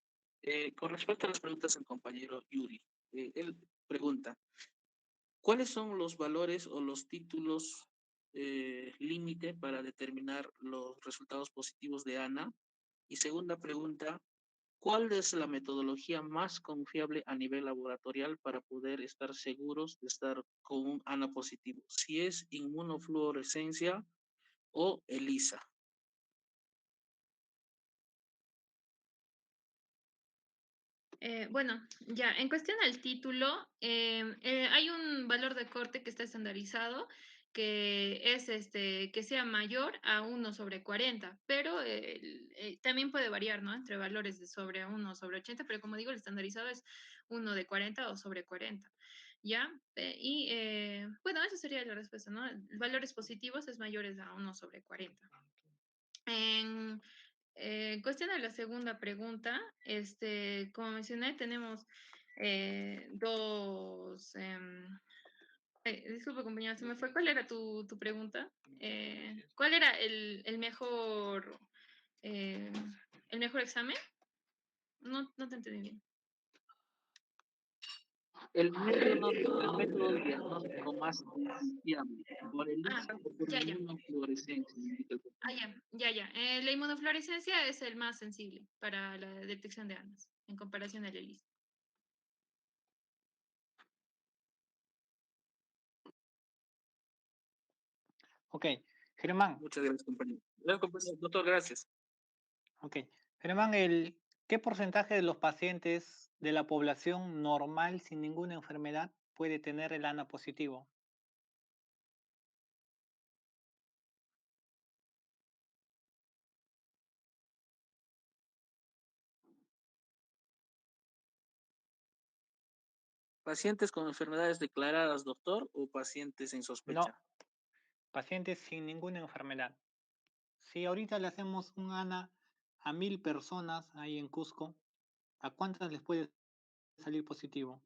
Con respecto a las preguntas del compañero Yuri, él pregunta, ¿cuáles son los valores o los títulos límite para determinar los resultados positivos de ANA? Y segunda pregunta, ¿cuál es la metodología más confiable a nivel laboratorial para poder estar seguros de estar con un ANA positivo? Si es inmunofluorescencia o ELISA. Bueno, ya, en cuestión al título, hay un valor de corte que está estandarizado, que es que sea mayor a 1/40, pero también puede variar, ¿no? Entre valores de sobre 1/80, pero como digo, el estandarizado es 1/40 o sobre 40, ¿ya? Bueno, esa sería la respuesta, ¿no? Valores positivos es mayores a 1/40. En cuestión a la segunda pregunta, como mencioné, tenemos dos. Disculpa, compañera, se me fue. ¿Cuál era tu pregunta? ¿Cuál era eh, el mejor examen? No, no te entendí bien. El método diagnóstico más fiable, ¿por Ah, ELISA o por ya, ya. inmunofluorescencia? Indica el Ah, compañero. ya, ya, ya. La inmunofluorescencia es el más sensible para la detección de armas en comparación al ELISA. Ok, Germán, Muchas gracias, compañero. Doctor, gracias. ok. Germán, ¿qué porcentaje de los pacientes de la población normal sin ninguna enfermedad puede tener el ANA positivo? ¿Pacientes con enfermedades declaradas, doctor, o pacientes en sospecha? No, pacientes sin ninguna enfermedad. Si ahorita le hacemos un ANA a 1000 personas ahí en Cusco, ¿a cuántas les puede salir positivo?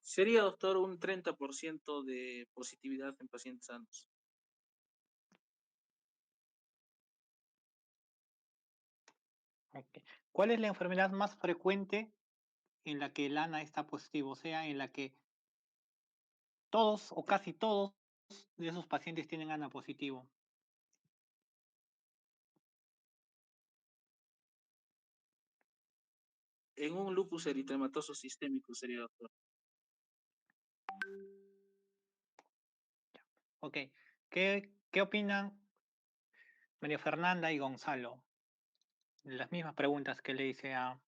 Sería, doctor, un 30% de positividad en pacientes sanos. Ok. ¿Cuál es la enfermedad más frecuente en la que el ANA está positivo? O sea, en la que todos o casi todos de esos pacientes tienen ANA positivo. En un lupus eritematoso sistémico sería, doctor. Ok. ¿Qué opinan María Fernanda y Gonzalo? Las mismas preguntas que le hice a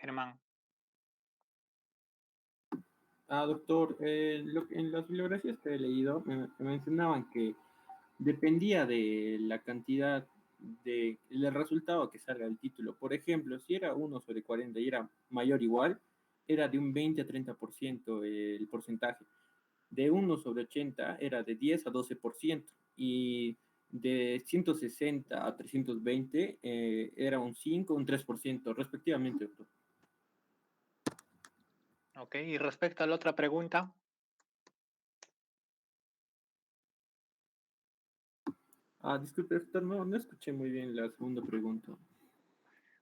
Germán. Doctor, en las bibliografías que he leído me mencionaban que dependía de la cantidad del resultado que salga del título. Por ejemplo, si era 1/40 y era mayor o igual, era de un 20 a 30% el porcentaje. De 1/80 era de 10 a 12%. Y de 160 a 320 era un 5 o un 3% respectivamente, doctor. Ok. Y respecto a la otra pregunta, Disculpe, doctor, no escuché muy bien la segunda pregunta.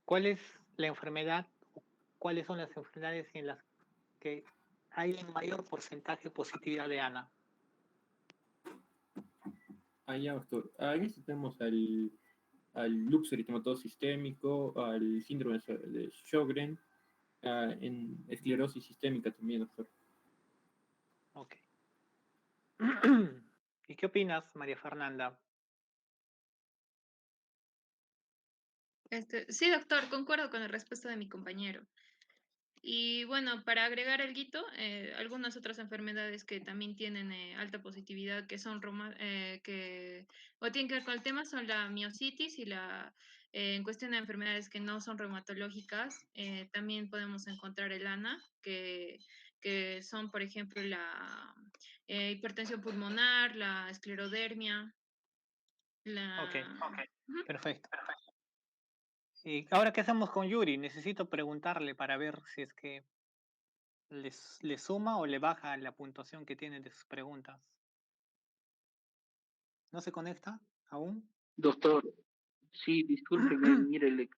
¿cuál es la enfermedad o cuáles son las enfermedades en las que hay un mayor porcentaje de positividad de ANA? Ya, doctor. En este tenemos al lupus eritematoso sistémico, al síndrome de Sjögren, en esclerosis sistémica también, doctor. Ok. ¿Y qué opinas, María Fernanda? Sí, doctor, concuerdo con la respuesta de mi compañero. Y bueno, para agregar algo, algunas otras enfermedades que también tienen alta positividad, que son que o tienen que ver con el tema, son la miositis y en cuestión de enfermedades que no son reumatológicas, también podemos encontrar el ANA, que son, por ejemplo, la hipertensión pulmonar, la esclerodermia, Ok, la... Ujú. perfecto. ¿Y ahora qué hacemos con Yuri? Necesito preguntarle para ver si es que le suma o le baja la puntuación que tiene de sus preguntas. ¿No se conecta aún? Doctor, sí, discúlpeme, mire,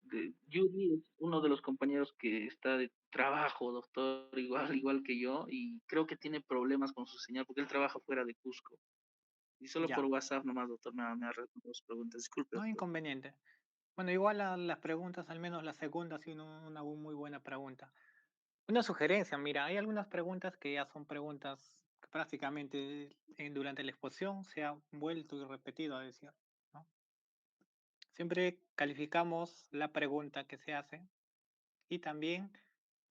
Yuri es uno de los compañeros que está de trabajo, doctor, igual que yo, y creo que tiene problemas con su señal porque él trabaja fuera de Cusco. Y solo por Ya, WhatsApp nomás, doctor, me ha respondido sus preguntas. Disculpe, no hay doctor. inconveniente. Bueno, igual las preguntas, al menos la segunda, ha sido una muy buena pregunta. Una sugerencia, mira, hay algunas preguntas que ya son preguntas que prácticamente durante la exposición se ha vuelto y repetido a decir, ¿no? Siempre calificamos la pregunta que se hace y también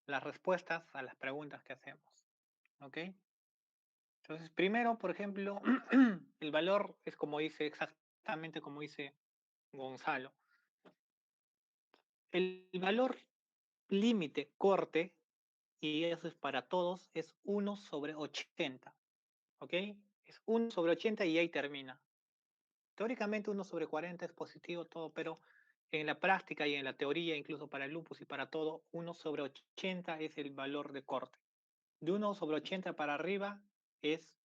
las respuestas a las preguntas que hacemos. ¿Ok? Entonces, primero, por ejemplo, el valor es como dice, exactamente como dice Gonzalo. El valor límite corte, y eso es para todos, es 1/80. ¿Ok? Es 1/80 y ahí termina. Teóricamente 1/40 es positivo todo, pero en la práctica y en la teoría, incluso para el lupus y para todo, 1/80 es el valor de corte. De 1/80 para arriba es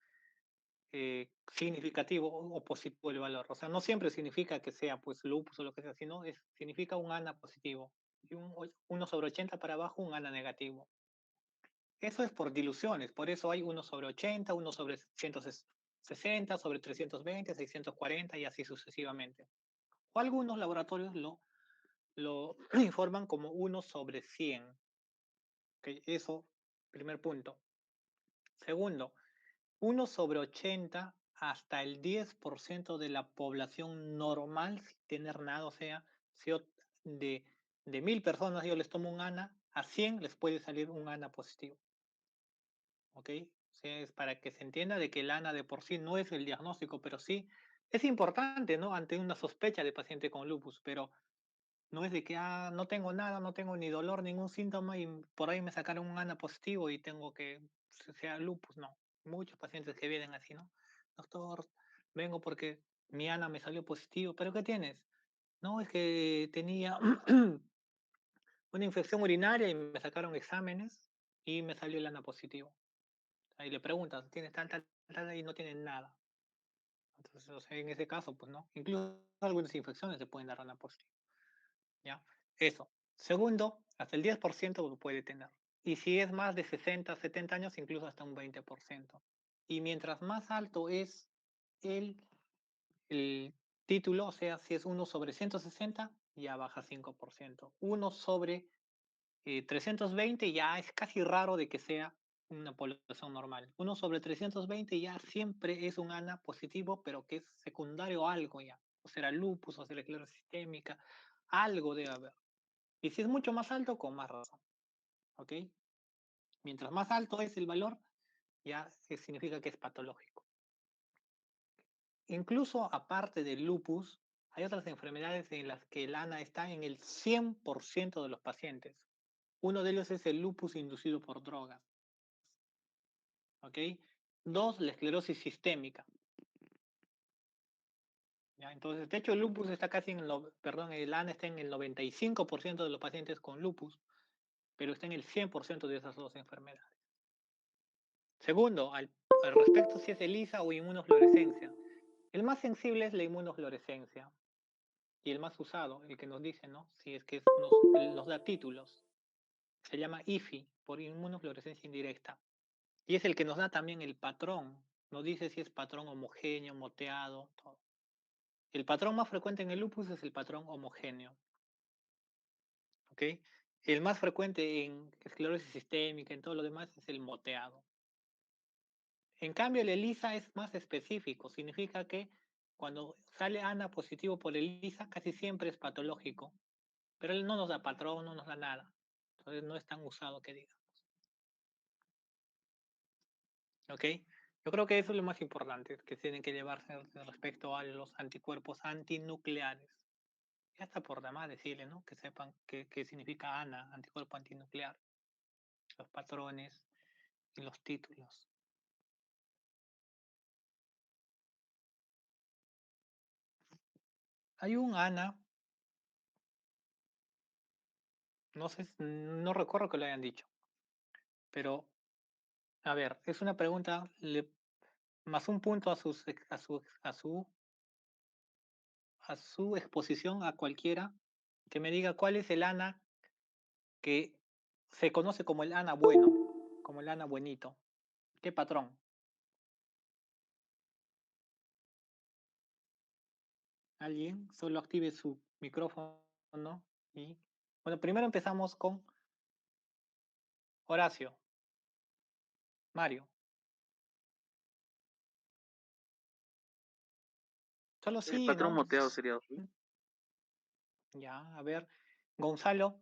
significativo o positivo el valor. O sea, no siempre significa que sea pues lupus o lo que sea, sino significa un ANA positivo. Y 1/80 para abajo, un ANA negativo. Eso es por diluciones, por eso hay 1/80, 1/160, sobre 320, 640 y así sucesivamente. O algunos laboratorios lo informan como 1/100. ¿Ok? Eso, primer punto. Segundo, 1/80 hasta el 10% de la población normal sin tener nada. O sea, si de, de 1000 personas yo les tomo un ANA, a 100 les puede salir un ANA positivo. ¿Ok? O sea, es para que se entienda de que el ANA de por sí no es el diagnóstico, pero sí es importante, ¿no? Ante una sospecha de paciente con lupus, pero no es de que no tengo nada, no tengo ni dolor, ningún síntoma y por ahí me sacaron un ANA positivo y tengo que sea lupus, no. Muchos pacientes que vienen así, ¿no? Doctor, vengo porque mi ANA me salió positivo, ¿pero qué tienes? No, es que tenía una infección urinaria y me sacaron exámenes y me salió el ANA positivo. Ahí le preguntas, ¿tienes tal? Y no tienen nada. Entonces, o sea, en ese caso, pues no. Incluso algunas infecciones se pueden dar ANA positivo. ¿Ya? Eso. Segundo, hasta el 10% puede tener. Y si es más de 60, 70 años, incluso hasta un 20%. Y mientras más alto es el, el título, o sea, si es 1/160, ya baja 5%. 1/320 ya es casi raro de que sea una población normal. 1/320 ya siempre es un ANA positivo, pero que es secundario a algo ya. O será lupus, o será esclerosis sistémica, algo debe haber. Y si es mucho más alto, con más razón. ¿Ok? Mientras más alto es el valor, ya significa que es patológico. Incluso aparte del lupus, hay otras enfermedades en las que el ANA está en el 100% de los pacientes. Uno de ellos es el lupus inducido por drogas. ¿Ok? Dos, la esclerosis sistémica. ¿Ya? Entonces, de hecho, el lupus está casi el ANA está en el 95% de los pacientes con lupus, pero está en el 100% de esas dos enfermedades. Segundo, al respecto si es ELISA o inmunofluorescencia. El más sensible es la inmunofluorescencia y el más usado, el que nos dice, ¿no? Si es que nos da títulos. Se llama IFI, por inmunofluorescencia indirecta. Y es el que nos da también el patrón. Nos dice si es patrón homogéneo, moteado, todo. El patrón más frecuente en el lupus es el patrón homogéneo. ¿Ok? El más frecuente en esclerosis sistémica, en todo lo demás, es el moteado. En cambio, el ELISA es más específico. Significa que cuando sale ANA positivo por el ELISA, casi siempre es patológico. Pero él no nos da patrón, no nos da nada. Entonces no es tan usado que digamos. ¿Ok? Yo creo que eso es lo más importante que tienen que llevarse respecto a los anticuerpos antinucleares. Ya está por demás decirle, ¿no? Que sepan qué significa ANA, anticuerpo antinuclear, los patrones y los títulos. Hay un ANA, no sé, no recuerdo que lo hayan dicho, pero a ver, es una pregunta más un punto a su exposición a cualquiera que me diga cuál es el ANA que se conoce como el ANA bueno, como el ANA buenito. ¿Qué patrón? ¿Alguien? Solo active su micrófono y... Bueno, primero empezamos con Horacio. Mario. Solo El sí, patrón ¿no? moteado sería, ¿sí? Ya, a ver, Gonzalo,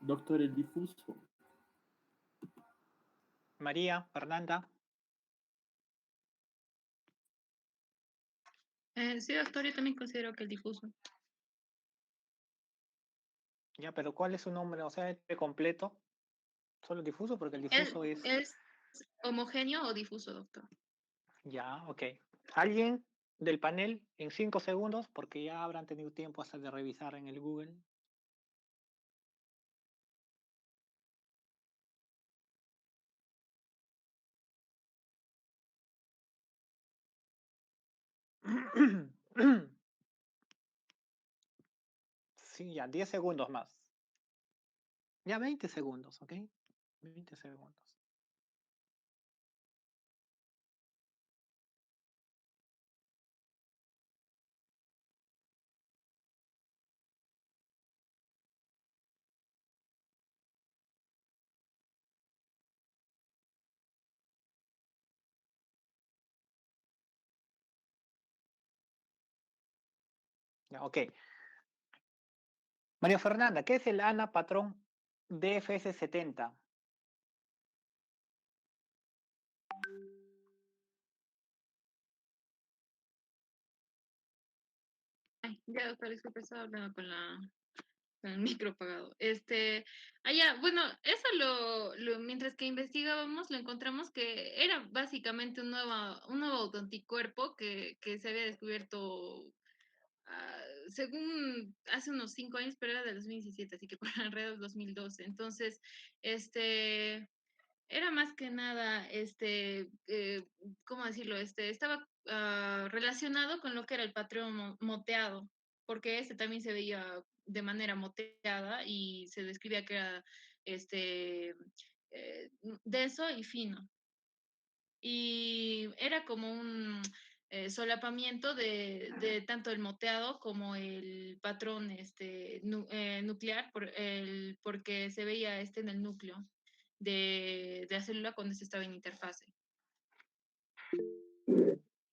Doctor, el difuso. María, Fernanda, Sí, doctor, yo también considero que el difuso. ya, pero ¿cuál es su nombre? O sea, el completo, solo difuso, porque el difuso es, ¿Es homogéneo o difuso, doctor? ya, ok. ¿Alguien del panel en 5 segundos? Porque ya habrán tenido tiempo hasta de revisar en el Google. Sí, ya, 10 segundos más. Ya 20 segundos, ¿ok? 20 segundos. Ya, ok. María Fernanda, ¿qué es el ANA patrón DFS70? Ay, ya, doctor, disculpe, estaba hablando con el micro apagado. Bueno, eso mientras que investigábamos, lo encontramos que era básicamente un nuevo autoanticuerpo que se había descubierto, según hace unos 5 años, pero era del 2017, así que por alrededor del 2012. Entonces, era más que nada, ¿cómo decirlo? Estaba relacionado con lo que era el patrón moteado, porque también se veía de manera moteada y se describía que era este, denso y fino. Y era como un solapamiento de tanto el moteado como el patrón nuclear, porque se veía en el núcleo de la célula cuando estaba en interfase.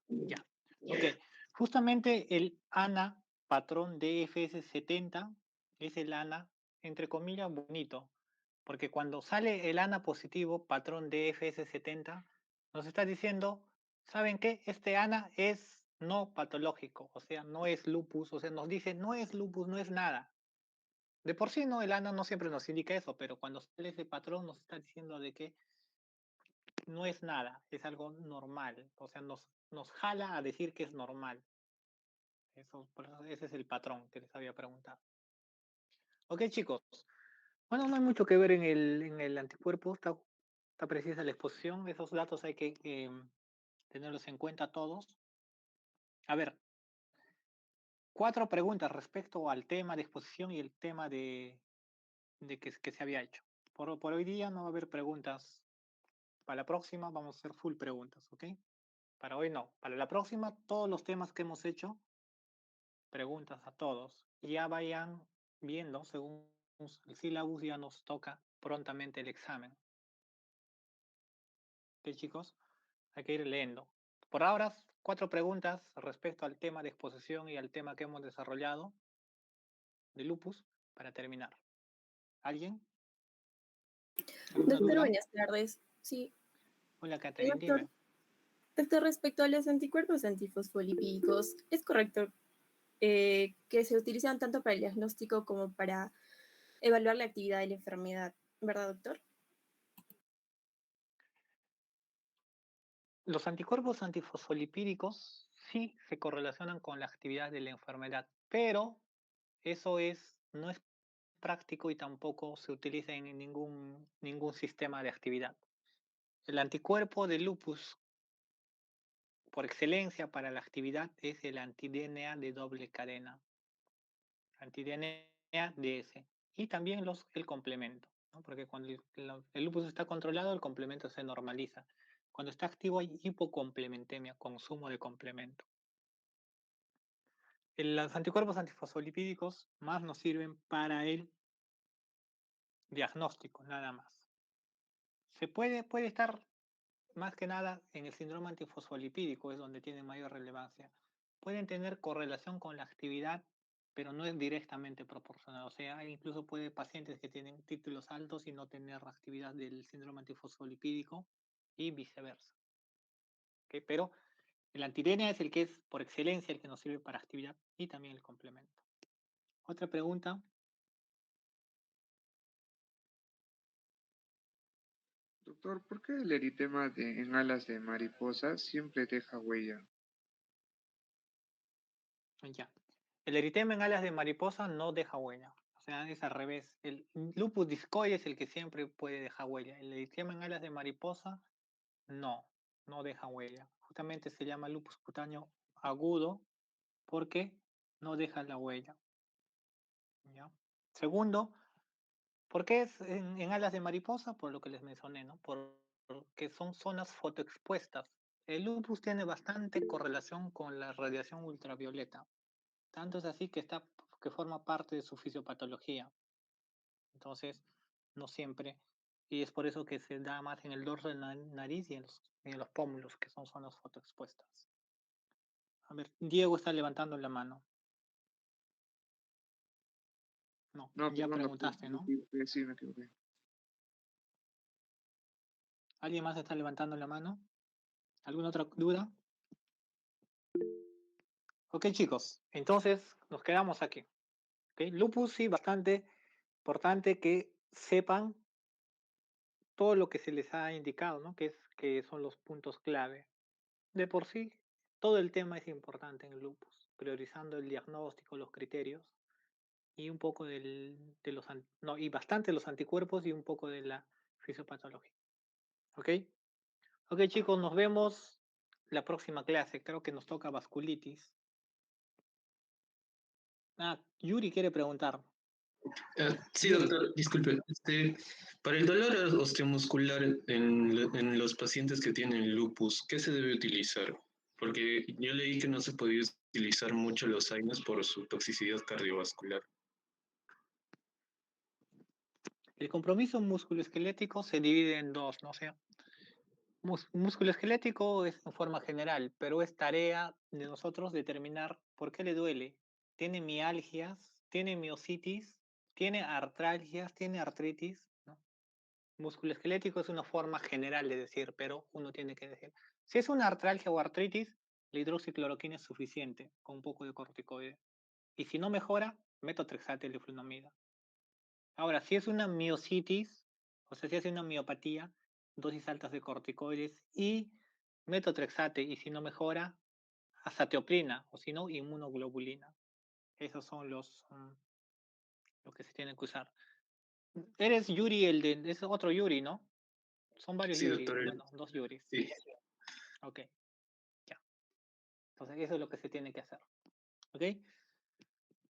Ya. Ok. Justamente el ANA patrón DFS70 es el ANA, entre comillas, bonito. Porque cuando sale el ANA positivo, patrón DFS70, nos está diciendo, ¿saben qué? Este ANA es no patológico, o sea, no es lupus, o sea, nos dice, no es lupus, no es nada. De por sí, no, el ANA no siempre nos indica eso, pero cuando sale ese patrón nos está diciendo de que no es nada, es algo normal, o sea, nos jala a decir que es normal. Eso, ese es el patrón que les había preguntado. Ok, chicos. Bueno, no hay mucho que ver en el anticuerpo, está precisa la exposición, esos datos hay que tenerlos en cuenta todos. A ver, 4 preguntas respecto al tema de exposición y el tema de que se había hecho. Por hoy día no va a haber preguntas. Para la próxima vamos a hacer full preguntas, ¿ok? Para hoy no. Para la próxima, todos los temas que hemos hecho, preguntas a todos. Y ya vayan viendo, según el sílabus, ya nos toca prontamente el examen. ¿Ok, chicos? Hay que ir leyendo. Por ahora, 4 preguntas respecto al tema de exposición y al tema que hemos desarrollado de lupus para terminar. ¿Alguien? ¿Alguna Doctor, duda? buenas tardes. Sí, Hola, Catherine, doctor. dime. Doctor, respecto a los anticuerpos antifosfolipídicos, ¿es correcto que se utilizan tanto para el diagnóstico como para evaluar la actividad de la enfermedad? ¿Verdad, doctor? Los anticuerpos antifosfolipídicos sí se correlacionan con la actividad de la enfermedad, pero eso no es práctico y tampoco se utiliza en ningún sistema de actividad. El anticuerpo de lupus por excelencia para la actividad es el anti-DNA de doble cadena, anti-DNA DS, y también el complemento, ¿no? Porque cuando el lupus está controlado, el complemento se normaliza. Cuando está activo hay hipocomplementemia, consumo de complemento. Los anticuerpos antifosfolipídicos más nos sirven para el diagnóstico, nada más. Puede estar más que nada en el síndrome antifosfolipídico es donde tiene mayor relevancia. Pueden tener correlación con la actividad, pero no es directamente proporcional. O sea, hay incluso puede pacientes que tienen títulos altos y no tener actividad del síndrome antifosfolipídico y viceversa. ¿Okay? Pero el antirenia es el que es por excelencia el que nos sirve para actividad y también el complemento. Otra pregunta. Doctor, ¿por qué el eritema en alas de mariposa siempre deja huella? Ya. El eritema en alas de mariposa no deja huella. O sea, es al revés. El lupus discoide es el que siempre puede dejar huella. El eritema en alas de mariposa no deja huella. Justamente se llama lupus cutáneo agudo porque no deja la huella. ¿Ya? Segundo, ¿por qué es en alas de mariposa? Por lo que les mencioné, ¿no? Porque son zonas fotoexpuestas. El lupus tiene bastante correlación con la radiación ultravioleta. Tanto es así que forma parte de su fisiopatología. Entonces, no siempre. Y es por eso que se da más en el dorso de la nariz y en los pómulos, que son zonas fotoexpuestas. A ver, Diego está levantando la mano. No, No, ya perdón, doctor, preguntaste, ¿no? sí, me equivoqué. ¿Alguien más está levantando la mano? ¿Alguna otra duda? Ok, chicos, entonces nos quedamos aquí. ¿Okay? Lupus, sí, bastante importante que sepan todo lo que se les ha indicado, ¿no? Que son los puntos clave. De por sí, todo el tema es importante en el lupus, priorizando el diagnóstico, los criterios y un poco y bastante los anticuerpos y un poco de la fisiopatología. ¿Ok? Ok, chicos, nos vemos la próxima clase. Creo que nos toca vasculitis. Yuri quiere preguntar. Sí, Yuri. doctor, disculpe. Para el dolor osteomuscular en los pacientes que tienen lupus, ¿qué se debe utilizar? Porque yo leí que no se podía utilizar mucho los AINES por su toxicidad cardiovascular. El compromiso musculoesquelético se divide en dos, ¿no? O sea, músculo esquelético es en forma general, pero es tarea de nosotros determinar por qué le duele. ¿Tiene mialgias? ¿Tiene miositis? ¿Tiene artralgias? ¿Tiene artritis? ¿No? Músculo esquelético es una forma general de decir, pero uno tiene que decir. Si es una artralgia o artritis, la hidroxicloroquina es suficiente con un poco de corticoide. Y si no mejora, metotrexate y leflunomida. Ahora, si es una miositis, o sea, si es una miopatía, dosis altas de corticoides y metotrexate, y si no mejora, azatioprina, o si no, inmunoglobulina. Esos son lo que se tienen que usar. Eres Yuri, es otro Yuri, ¿no? Son varios Sí, Yuri, doctor. bueno, 2 Yuris. Sí. Ok, ya. Entonces, eso es lo que se tiene que hacer. ¿Ok?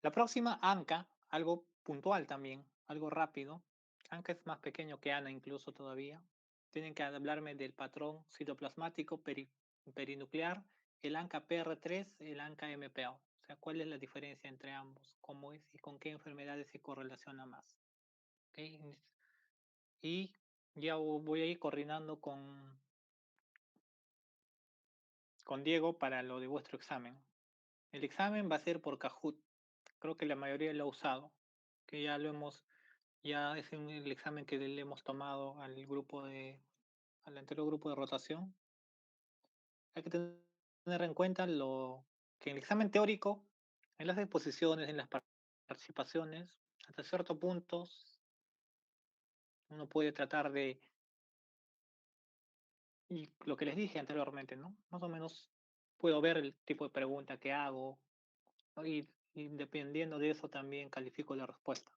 La próxima, ANCA, algo puntual también, algo rápido. ANCA es más pequeño que ANA incluso todavía. Tienen que hablarme del patrón citoplasmático perinuclear, el ANCA PR3, el ANCA MPO. O sea, ¿cuál es la diferencia entre ambos? ¿Cómo es y con qué enfermedades se correlaciona más? ¿Okay? Y ya voy a ir coordinando con Diego para lo de vuestro examen. El examen va a ser por Kahoot. Creo que la mayoría lo ha usado, que ya es el examen que le hemos tomado al anterior grupo de rotación. Hay que tener en cuenta que en el examen teórico, en las exposiciones, en las participaciones, hasta ciertos puntos, uno puede tratar y lo que les dije anteriormente, ¿no? Más o menos puedo ver el tipo de pregunta que hago, ¿no? Y dependiendo de eso también califico la respuesta.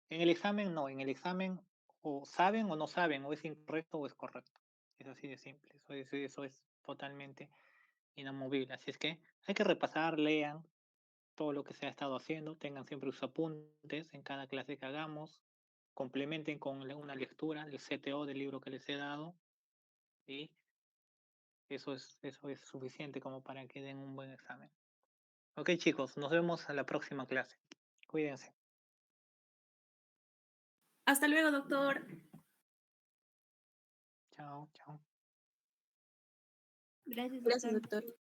En el examen no, en el examen o saben o no saben, o es incorrecto o es correcto. Es así de simple, eso es totalmente inamovible. Así es que hay que repasar, lean todo lo que se ha estado haciendo, tengan siempre sus apuntes en cada clase que hagamos, complementen con una lectura del CTO del libro que les he dado y eso es suficiente como para que den un buen examen. Ok, chicos, nos vemos a la próxima clase. Cuídense. Hasta luego, doctor. Chao, chao. Gracias, Gracias, doctor. doctor.